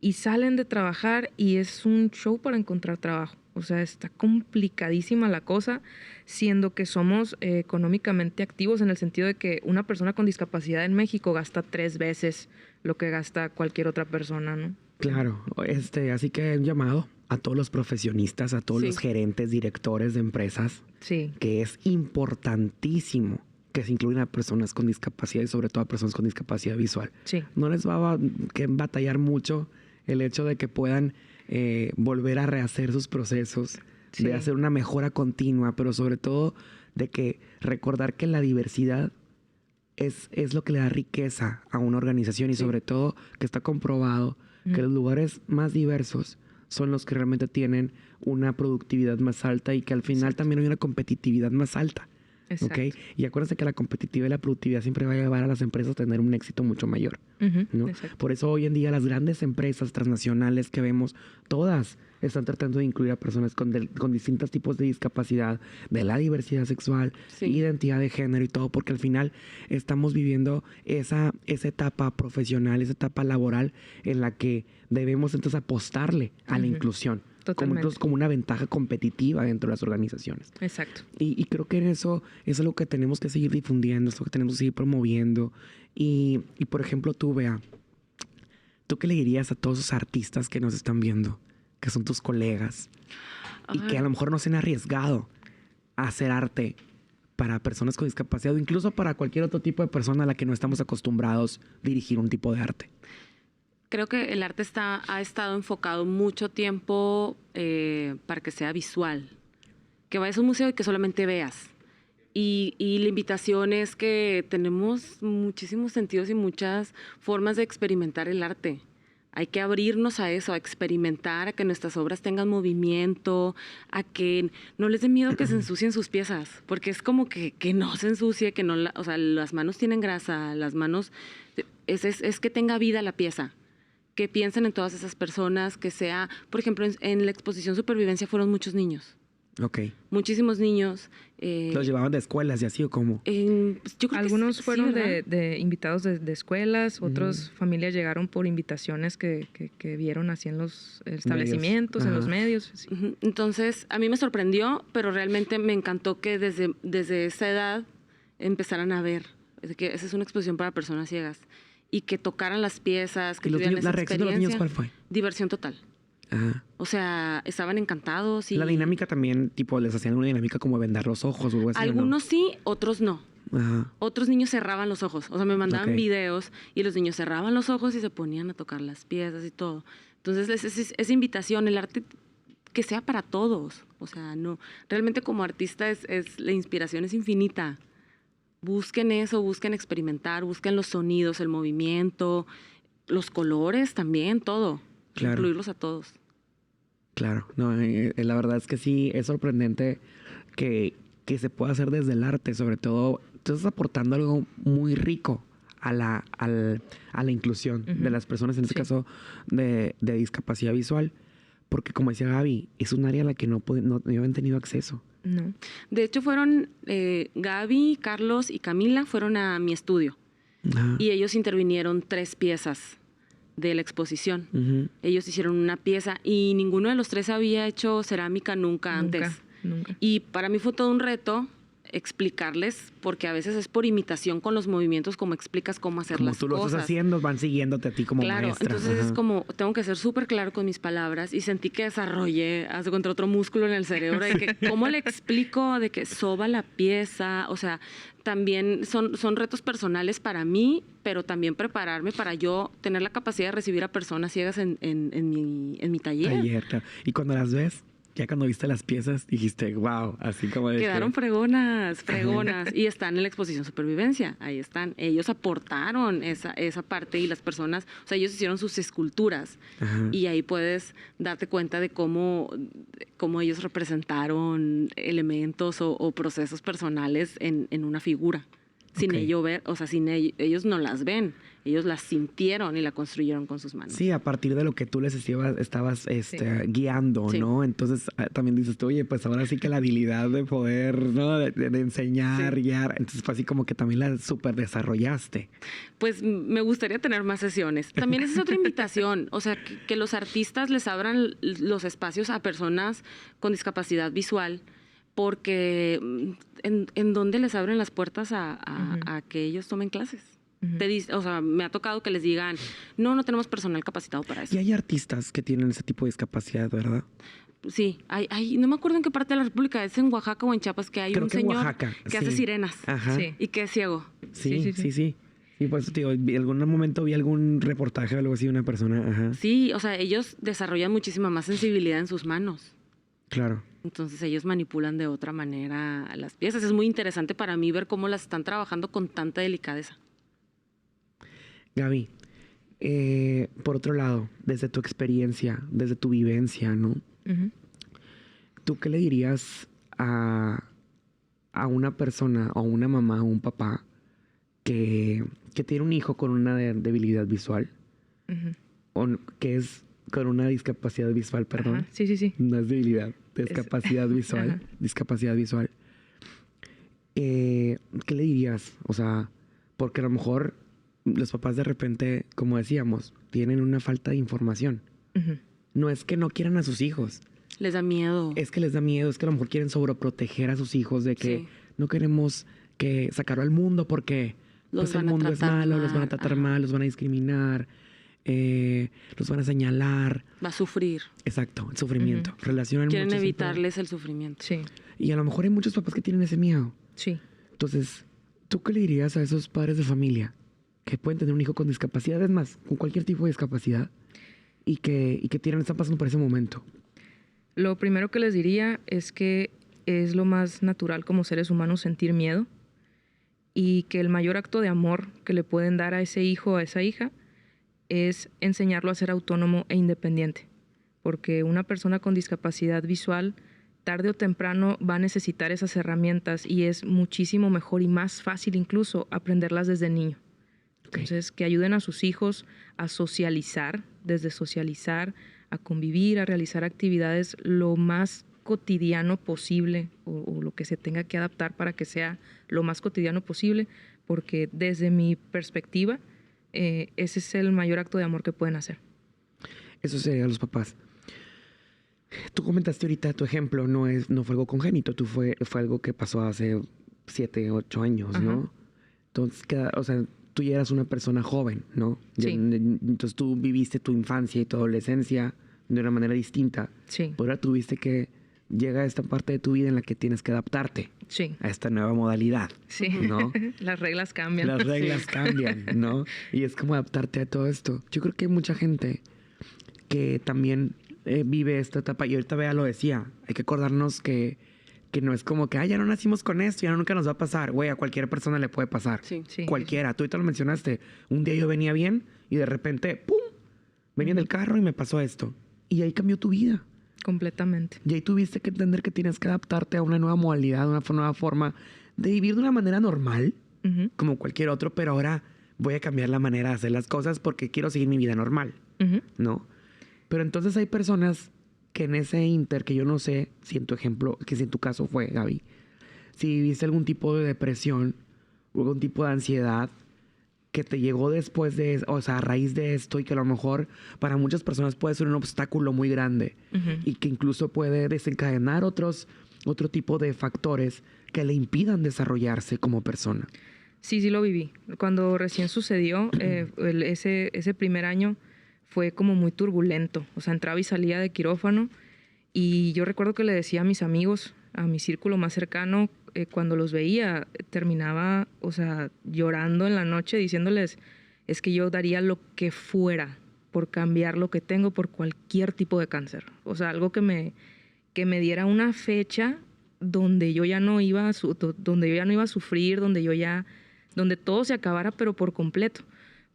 y salen de trabajar y es un show para encontrar trabajo. O sea, está complicadísima la cosa, siendo que somos económicamente activos en el sentido de que una persona con discapacidad en México gasta 3 veces lo que gasta cualquier otra persona, ¿no? Claro, así que un llamado a todos los profesionistas, a todos los gerentes, directores de empresas, que es importantísimo que se incluyan a personas con discapacidad y sobre todo a personas con discapacidad visual. Sí. No les va a batallar mucho el hecho de que puedan volver a rehacer sus procesos, de hacer una mejora continua, pero sobre todo de que recordar que la diversidad es lo que le da riqueza a una organización y sobre todo que está comprobado que los lugares más diversos son los que realmente tienen una productividad más alta y que al final también hay una competitividad más alta. ¿Okay? Y acuérdense que la competitividad y la productividad siempre va a llevar a las empresas a tener un éxito mucho mayor. ¿No? Por eso hoy en día las grandes empresas transnacionales que vemos, todas están tratando de incluir a personas con distintos tipos de discapacidad, de la diversidad sexual, identidad de género y todo, porque al final estamos viviendo esa etapa profesional, esa etapa laboral en la que debemos entonces apostarle a la inclusión. Como una ventaja competitiva dentro de las organizaciones. Exacto. Y creo que en eso es algo que tenemos que seguir difundiendo, es lo que tenemos que seguir promoviendo. Y por ejemplo, tú, Bea, ¿tú qué le dirías a todos esos artistas que nos están viendo, que son tus colegas, y que a lo mejor no se han arriesgado a hacer arte para personas con discapacidad o incluso para cualquier otro tipo de persona a la que no estamos acostumbrados a dirigir un tipo de arte? Creo que el arte ha estado enfocado mucho tiempo para que sea visual. Que vayas a un museo y que solamente veas. Y la invitación es que tenemos muchísimos sentidos y muchas formas de experimentar el arte. Hay que abrirnos a eso, a experimentar, a que nuestras obras tengan movimiento, a que no les dé miedo que se ensucien sus piezas, porque es como que no se ensucie, que no, o sea, las manos tienen grasa, las manos, es que tenga vida la pieza. Que piensen en todas esas personas, que sea, por ejemplo, en la exposición Supervivencia fueron muchos niños. Ok. Muchísimos niños. ¿Los llevaban de escuelas y así o cómo? Pues yo creo algunos fueron de invitados de escuelas, otras familias llegaron por invitaciones que vieron así en los establecimientos, en los medios. Sí. Entonces, a mí me sorprendió, pero realmente me encantó que desde esa edad empezaran a ver que esa es una exposición para personas ciegas. Y que tocaran las piezas, que tuvieran esa ¿La reacción de los niños cuál fue? Diversión total. Ajá. O sea, estaban encantados. Y la dinámica también, tipo, les hacían una dinámica como vendar los ojos o algo así. Algunos sí, otros no. Ajá. Otros niños cerraban los ojos. O sea, me mandaban videos y los niños cerraban los ojos y se ponían a tocar las piezas y todo. Entonces, esa invitación, el arte que sea para todos. O sea, no. Realmente como artista la inspiración es infinita. Busquen eso, busquen experimentar, busquen los sonidos, el movimiento, los colores también, todo. Claro. Incluirlos a todos. Claro, no, la verdad es que sí, es sorprendente que se pueda hacer desde el arte, sobre todo, tú estás aportando algo muy rico a la inclusión de las personas, en este caso de discapacidad visual, porque como decía Gaby, es un área a la que no habían tenido acceso. No. De hecho, fueron Gaby, Carlos y Camila fueron a mi estudio. Y ellos intervinieron 3 piezas de la exposición. Ellos hicieron una pieza y ninguno de los 3 había hecho cerámica nunca antes. Nunca. Y para mí fue todo un reto explicarles, porque a veces es por imitación con los movimientos, como explicas cómo hacer las cosas. Como tú lo estás haciendo, van siguiéndote a ti como maestra. Claro, entonces es como, tengo que ser súper claro con mis palabras, y sentí que desarrollé, hace contra otro músculo en el cerebro, de que cómo le explico de que soba la pieza, o sea, también son retos personales para mí, pero también prepararme para yo tener la capacidad de recibir a personas ciegas en mi taller. Claro. Y cuando las ves, ya cuando viste las piezas, dijiste, wow, así como de quedaron fregonas. Y están en la exposición Supervivencia. Ahí están. Ellos aportaron esa parte, y las personas, o sea, ellos hicieron sus esculturas. Ajá. Y ahí puedes darte cuenta de cómo ellos representaron elementos o procesos personales en una figura. Sin ello ver, o sea, ellos no las ven. Ellos las sintieron y la construyeron con sus manos. Sí, a partir de lo que tú les estabas guiando, ¿no? Entonces también dices tú, oye, pues ahora sí que la habilidad de poder, ¿no? De enseñar, guiar. Entonces fue así como que también la súper desarrollaste. Pues me gustaría tener más sesiones. También esa es otra invitación. O sea, que los artistas les abran los espacios a personas con discapacidad visual, porque ¿en dónde les abren las puertas a que ellos tomen clases? O sea, me ha tocado que les digan, no tenemos personal capacitado para eso. Y hay artistas que tienen ese tipo de discapacidad, ¿verdad? Sí, no me acuerdo en qué parte de la República, es en Oaxaca o en Chiapas, que hay un señor que hace sirenas. Ajá. Y que es ciego. Sí. Y pues, tío, en algún momento vi algún reportaje o algo así de una persona. Ajá. Sí, o sea, ellos desarrollan muchísima más sensibilidad en sus manos. Claro. Entonces ellos manipulan de otra manera las piezas. Es muy interesante para mí ver cómo las están trabajando con tanta delicadeza. Gaby, por otro lado, desde tu experiencia, desde tu vivencia, ¿no? Uh-huh. ¿Tú qué le dirías a una persona o una mamá o un papá que tiene un hijo con una debilidad visual? Uh-huh. O que es con una discapacidad visual, perdón. Ajá. Sí. No es debilidad, discapacidad visual. Ajá. Discapacidad visual. ¿Qué le dirías? O sea, porque a lo mejor los papás de repente, como decíamos, tienen una falta de información. Uh-huh. No es que no quieran a sus hijos. Les da miedo. Es que les da miedo, es que a lo mejor quieren sobreproteger a sus hijos de que no queremos que sacarlo al mundo porque pues el mundo es malo, los van a tratar mal, los van a discriminar, los van a señalar. Va a sufrir. Exacto, el sufrimiento. Uh-huh. Quieren evitarles el sufrimiento. Sí. Y a lo mejor hay muchos papás que tienen ese miedo. Sí. Entonces, ¿tú qué le dirías a esos padres de familia que pueden tener un hijo con discapacidad, es más, con cualquier tipo de discapacidad, y que están pasando por ese momento? Lo primero que les diría es que es lo más natural como seres humanos sentir miedo, y que el mayor acto de amor que le pueden dar a ese hijo o a esa hija es enseñarlo a ser autónomo e independiente, porque una persona con discapacidad visual tarde o temprano va a necesitar esas herramientas, y es muchísimo mejor y más fácil incluso aprenderlas desde niño. Entonces, que ayuden a sus hijos a socializar, desde socializar, a convivir, a realizar actividades lo más cotidiano posible, o lo que se tenga que adaptar para que sea lo más cotidiano posible, porque desde mi perspectiva, ese es el mayor acto de amor que pueden hacer. Eso sería los papás. Tú comentaste ahorita, tu ejemplo no fue algo congénito, fue algo que pasó hace 7, 8 años, ajá, ¿no? Entonces, o sea, tú ya eras una persona joven, ¿no? Sí. Entonces tú viviste tu infancia y tu adolescencia de una manera distinta. Sí. Pero ahora tuviste que llegar a esta parte de tu vida en la que tienes que adaptarte. Sí. A esta nueva modalidad. Sí. ¿No? Las reglas cambian. Las reglas cambian, ¿no? Y es como adaptarte a todo esto. Yo creo que hay mucha gente que también vive esta etapa. Y ahorita Bea lo decía. Hay que acordarnos que no es como que, ya no nacimos con esto, ya nunca nos va a pasar. Güey, a cualquier persona le puede pasar. Sí. Cualquiera. Tú ahorita lo mencionaste. Un día yo venía bien y de repente, ¡pum! Venía en el carro y me pasó esto. Y ahí cambió tu vida. Completamente. Y ahí tuviste que entender que tienes que adaptarte a una nueva modalidad, una nueva forma de vivir de una manera normal, uh-huh, como cualquier otro, pero ahora voy a cambiar la manera de hacer las cosas porque quiero seguir mi vida normal, uh-huh, ¿no? Pero entonces hay personas que en ese inter, que yo no sé si en tu ejemplo, que si en tu caso fue, Gaby, si viviste algún tipo de depresión o algún tipo de ansiedad que te llegó después de, o sea, a raíz de esto, y que a lo mejor para muchas personas puede ser un obstáculo muy grande, uh-huh, y que incluso puede desencadenar otros otro tipo de factores que le impidan desarrollarse como persona. Sí, sí lo viví. Cuando recién sucedió, ese primer año fue como muy turbulento. O sea, entraba y salía de quirófano y yo recuerdo que le decía a mis amigos, a mi círculo más cercano, cuando los veía, terminaba, o sea, llorando en la noche diciéndoles, es que yo daría lo que fuera por cambiar lo que tengo por cualquier tipo de cáncer. O sea, algo que me diera una fecha donde yo ya no iba a sufrir, donde todo se acabara, pero por completo.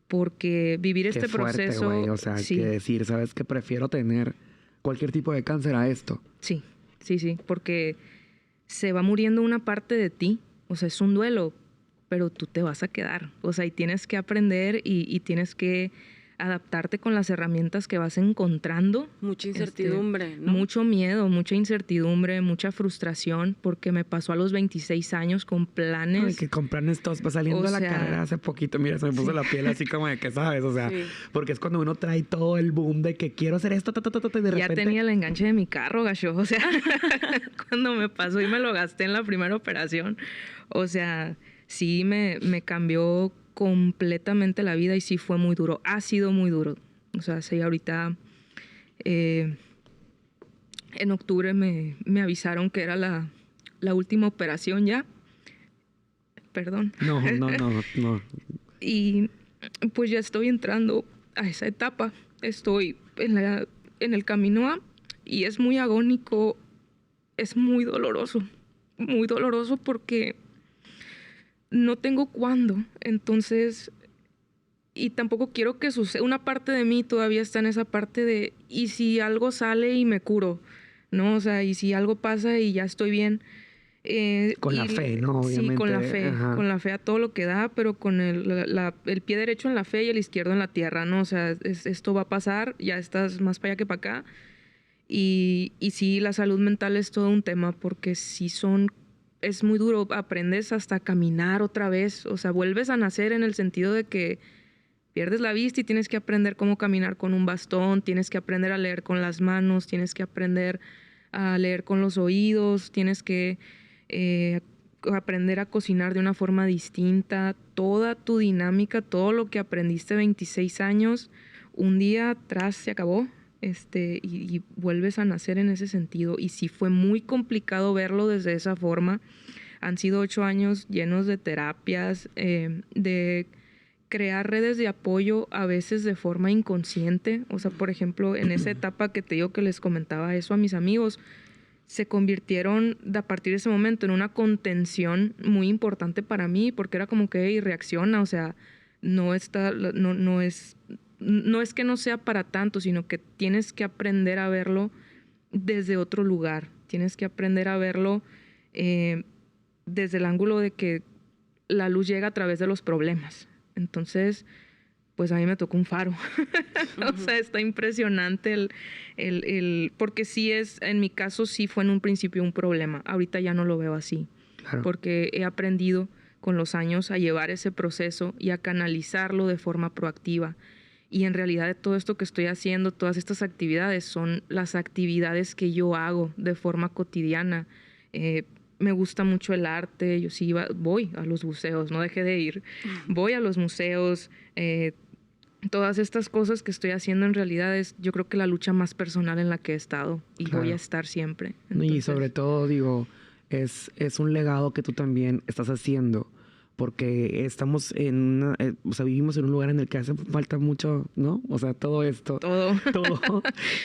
Porque vivir este fuerte, proceso... Güey. O sea, sí. que decir, ¿sabes qué? Prefiero tener cualquier tipo de cáncer a esto. Sí, porque se va muriendo una parte de ti. O sea, es un duelo, pero tú te vas a quedar. O sea, y tienes que aprender y tienes que adaptarte con las herramientas que vas encontrando. Mucha incertidumbre, ¿no? Mucho miedo, mucha incertidumbre, mucha frustración, porque me pasó a los 26 años con planes. Ay, que con planes todos. Pues saliendo de la carrera hace poquito, mira, se me puso la piel así como de que, ¿sabes? O sea, porque es cuando uno trae todo el boom de que quiero hacer esto, y de repente... Ya tenía el enganche de mi carro, gacho. O sea, cuando me pasó y me lo gasté en la primera operación. O sea, sí me cambió completamente la vida y sí fue muy duro. Ha sido muy duro. O sea, sí, ahorita en octubre me avisaron que era la última operación ya. Perdón. No. Y pues ya estoy entrando a esa etapa. Estoy en el camino A y es muy agónico. Es muy doloroso. Muy doloroso porque no tengo cuándo, entonces, y tampoco quiero que suceda. Una parte de mí todavía está en esa parte de, ¿y si algo sale y me curo? ¿No? O sea, ¿y si algo pasa y ya estoy bien? Con la fe, ¿no? Obviamente. Sí, con la fe a todo lo que da, pero con el pie derecho en la fe y el izquierdo en la tierra, ¿no? O sea, esto va a pasar, ya estás más para allá que para acá. Y sí, la salud mental es todo un tema porque es muy duro, aprendes hasta a caminar otra vez, o sea, vuelves a nacer en el sentido de que pierdes la vista y tienes que aprender cómo caminar con un bastón, tienes que aprender a leer con las manos, tienes que aprender a leer con los oídos, tienes que aprender a cocinar de una forma distinta, toda tu dinámica, todo lo que aprendiste 26 años, un día atrás se acabó. Y vuelves a nacer en ese sentido. Y sí fue muy complicado verlo desde esa forma. Han sido 8 años llenos de terapias, de crear redes de apoyo a veces de forma inconsciente. O sea, por ejemplo, en esa etapa que te digo que les comentaba eso a mis amigos, se convirtieron a partir de ese momento en una contención muy importante para mí, porque era como que reacciona, o sea, no es que no sea para tanto, sino que tienes que aprender a verlo desde otro lugar. Tienes que aprender a verlo desde el ángulo de que la luz llega a través de los problemas. Entonces, pues a mí me tocó un faro. O sea, está impresionante porque sí en mi caso sí fue en un principio un problema. Ahorita ya no lo veo así. Claro. Porque he aprendido con los años a llevar ese proceso y a canalizarlo de forma proactiva. Y en realidad de todo esto que estoy haciendo, todas estas actividades son las actividades que yo hago de forma cotidiana. Me gusta mucho el arte, yo sí voy a los museos, no dejé de ir. Voy a los museos, todas estas cosas que estoy haciendo en realidad es, yo creo que la lucha más personal en la que he estado y voy a estar siempre. Entonces, y sobre todo, digo, es un legado que tú también estás haciendo. Porque estamos vivimos en un lugar en el que hace falta mucho, ¿no? O sea, todo esto. Todo.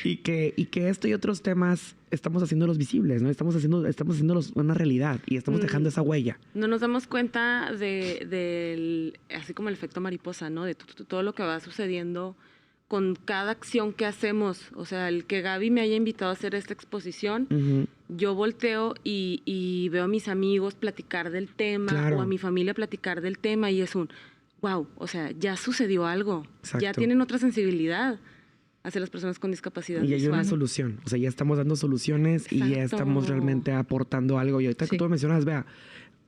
Y que esto y otros temas estamos haciéndolos visibles, ¿no? Estamos haciéndolos una realidad y estamos dejando esa huella. No nos damos cuenta del así como el efecto mariposa, ¿no? De todo lo que va sucediendo con cada acción que hacemos. O sea, el que Gaby me haya invitado a hacer esta exposición, yo volteo y veo a mis amigos platicar del tema, o a mi familia platicar del tema, y es wow, o sea, ya sucedió algo. Exacto. Ya tienen otra sensibilidad hacia las personas con discapacidad visual. Y hay una solución. O sea, ya estamos dando soluciones. Exacto. Y ya estamos realmente aportando algo. Y ahorita que tú mencionas, vea,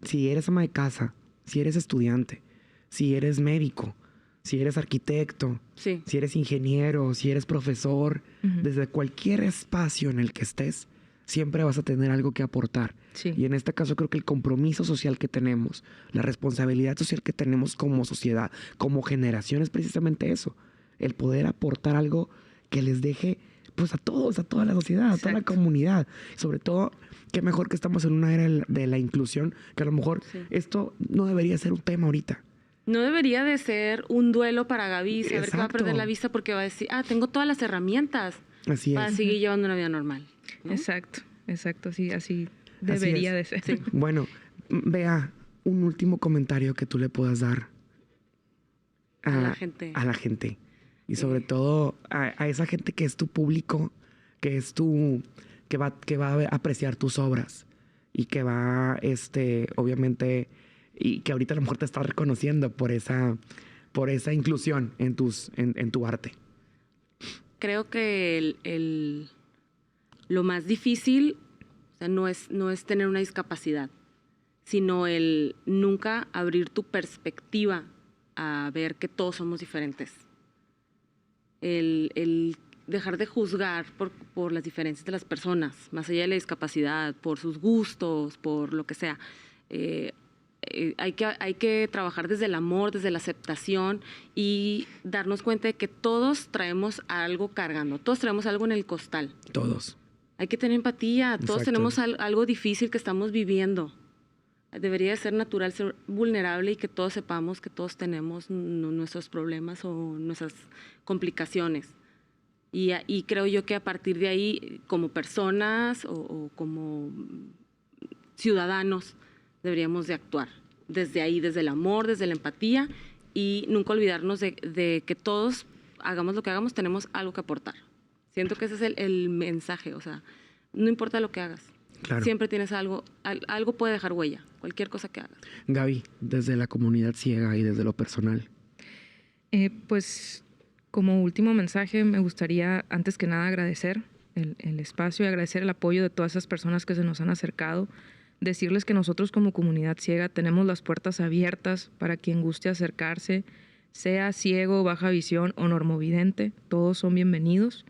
si eres ama de casa, si eres estudiante, si eres médico, si eres arquitecto, si eres ingeniero, si eres profesor, desde cualquier espacio en el que estés, siempre vas a tener algo que aportar. Sí. Y en este caso creo que el compromiso social que tenemos, la responsabilidad social que tenemos como sociedad, como generación, es precisamente eso. El poder aportar algo que les deje pues a todos, a toda la sociedad, a toda la comunidad. Sobre todo, qué mejor que estamos en una era de la inclusión, que a lo mejor esto no debería ser un tema ahorita. No debería de ser un duelo para Gaby saber que va a perder la vista porque va a decir, tengo todas las herramientas para seguir llevando una vida normal, ¿no? Exacto, así debería de ser. Sí. Bueno, Bea, un último comentario que tú le puedas dar a la gente. Y sobre todo a esa gente que es tu público, que es que va a apreciar tus obras y que va, obviamente, y que ahorita a lo mejor te está reconociendo por esa inclusión en tu arte. Creo que lo más difícil, o sea, no es tener una discapacidad, sino el nunca abrir tu perspectiva a ver que todos somos diferentes. El dejar de juzgar por las diferencias de las personas, más allá de la discapacidad, por sus gustos, por lo que sea. Hay que trabajar desde el amor, desde la aceptación y darnos cuenta de que todos traemos algo cargando, todos traemos algo en el costal. Todos. Hay que tener empatía, todos tenemos algo difícil que estamos viviendo. Debería ser natural ser vulnerable y que todos sepamos que todos tenemos nuestros problemas o nuestras complicaciones. Y creo yo que a partir de ahí, como personas o como ciudadanos, deberíamos de actuar. Desde ahí, desde el amor, desde la empatía y nunca olvidarnos de que todos, hagamos lo que hagamos, tenemos algo que aportar. Siento que ese es el mensaje, o sea, no importa lo que hagas. Claro. Siempre tienes algo puede dejar huella, cualquier cosa que hagas. Gaby, desde la comunidad ciega y desde lo personal. Pues como último mensaje me gustaría antes que nada agradecer el espacio y agradecer el apoyo de todas esas personas que se nos han acercado, decirles que nosotros como comunidad ciega tenemos las puertas abiertas para quien guste acercarse, sea ciego, baja visión o normovidente, todos son bienvenidos.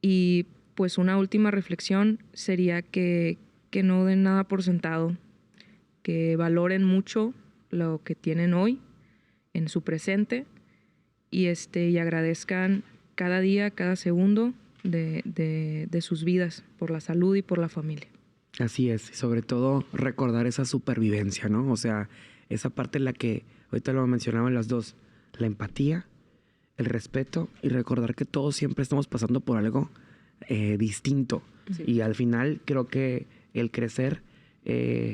Y pues una última reflexión sería que no den nada por sentado, que valoren mucho lo que tienen hoy en su presente y agradezcan cada día, cada segundo de sus vidas por la salud y por la familia. Así es, y sobre todo recordar esa supervivencia, ¿no? O sea, esa parte en la que ahorita lo mencionaban las dos, la empatía, el respeto y recordar que todos siempre estamos pasando por algo distinto. Sí. Y al final creo que el crecer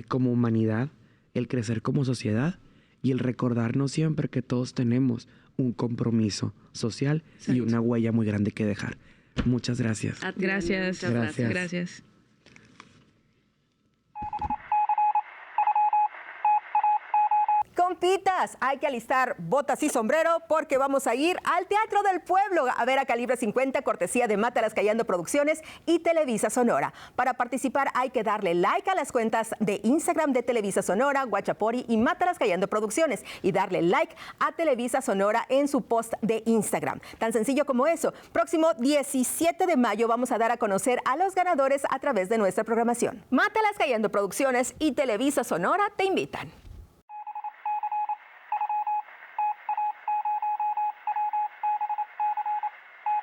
como humanidad, el crecer como sociedad y el recordarnos siempre que todos tenemos un compromiso social y una huella muy grande que dejar. Muchas gracias. Gracias. Compitas, hay que alistar botas y sombrero porque vamos a ir al Teatro del Pueblo a ver a Calibre 50, cortesía de Mátalas Callando Producciones y Televisa Sonora. Para participar hay que darle like a las cuentas de Instagram de Televisa Sonora, Guachapori y Mátalas Callando Producciones y darle like a Televisa Sonora en su post de Instagram. Tan sencillo como eso. Próximo 17 de mayo vamos a dar a conocer a los ganadores a través de nuestra programación. Mátalas Callando Producciones y Televisa Sonora te invitan.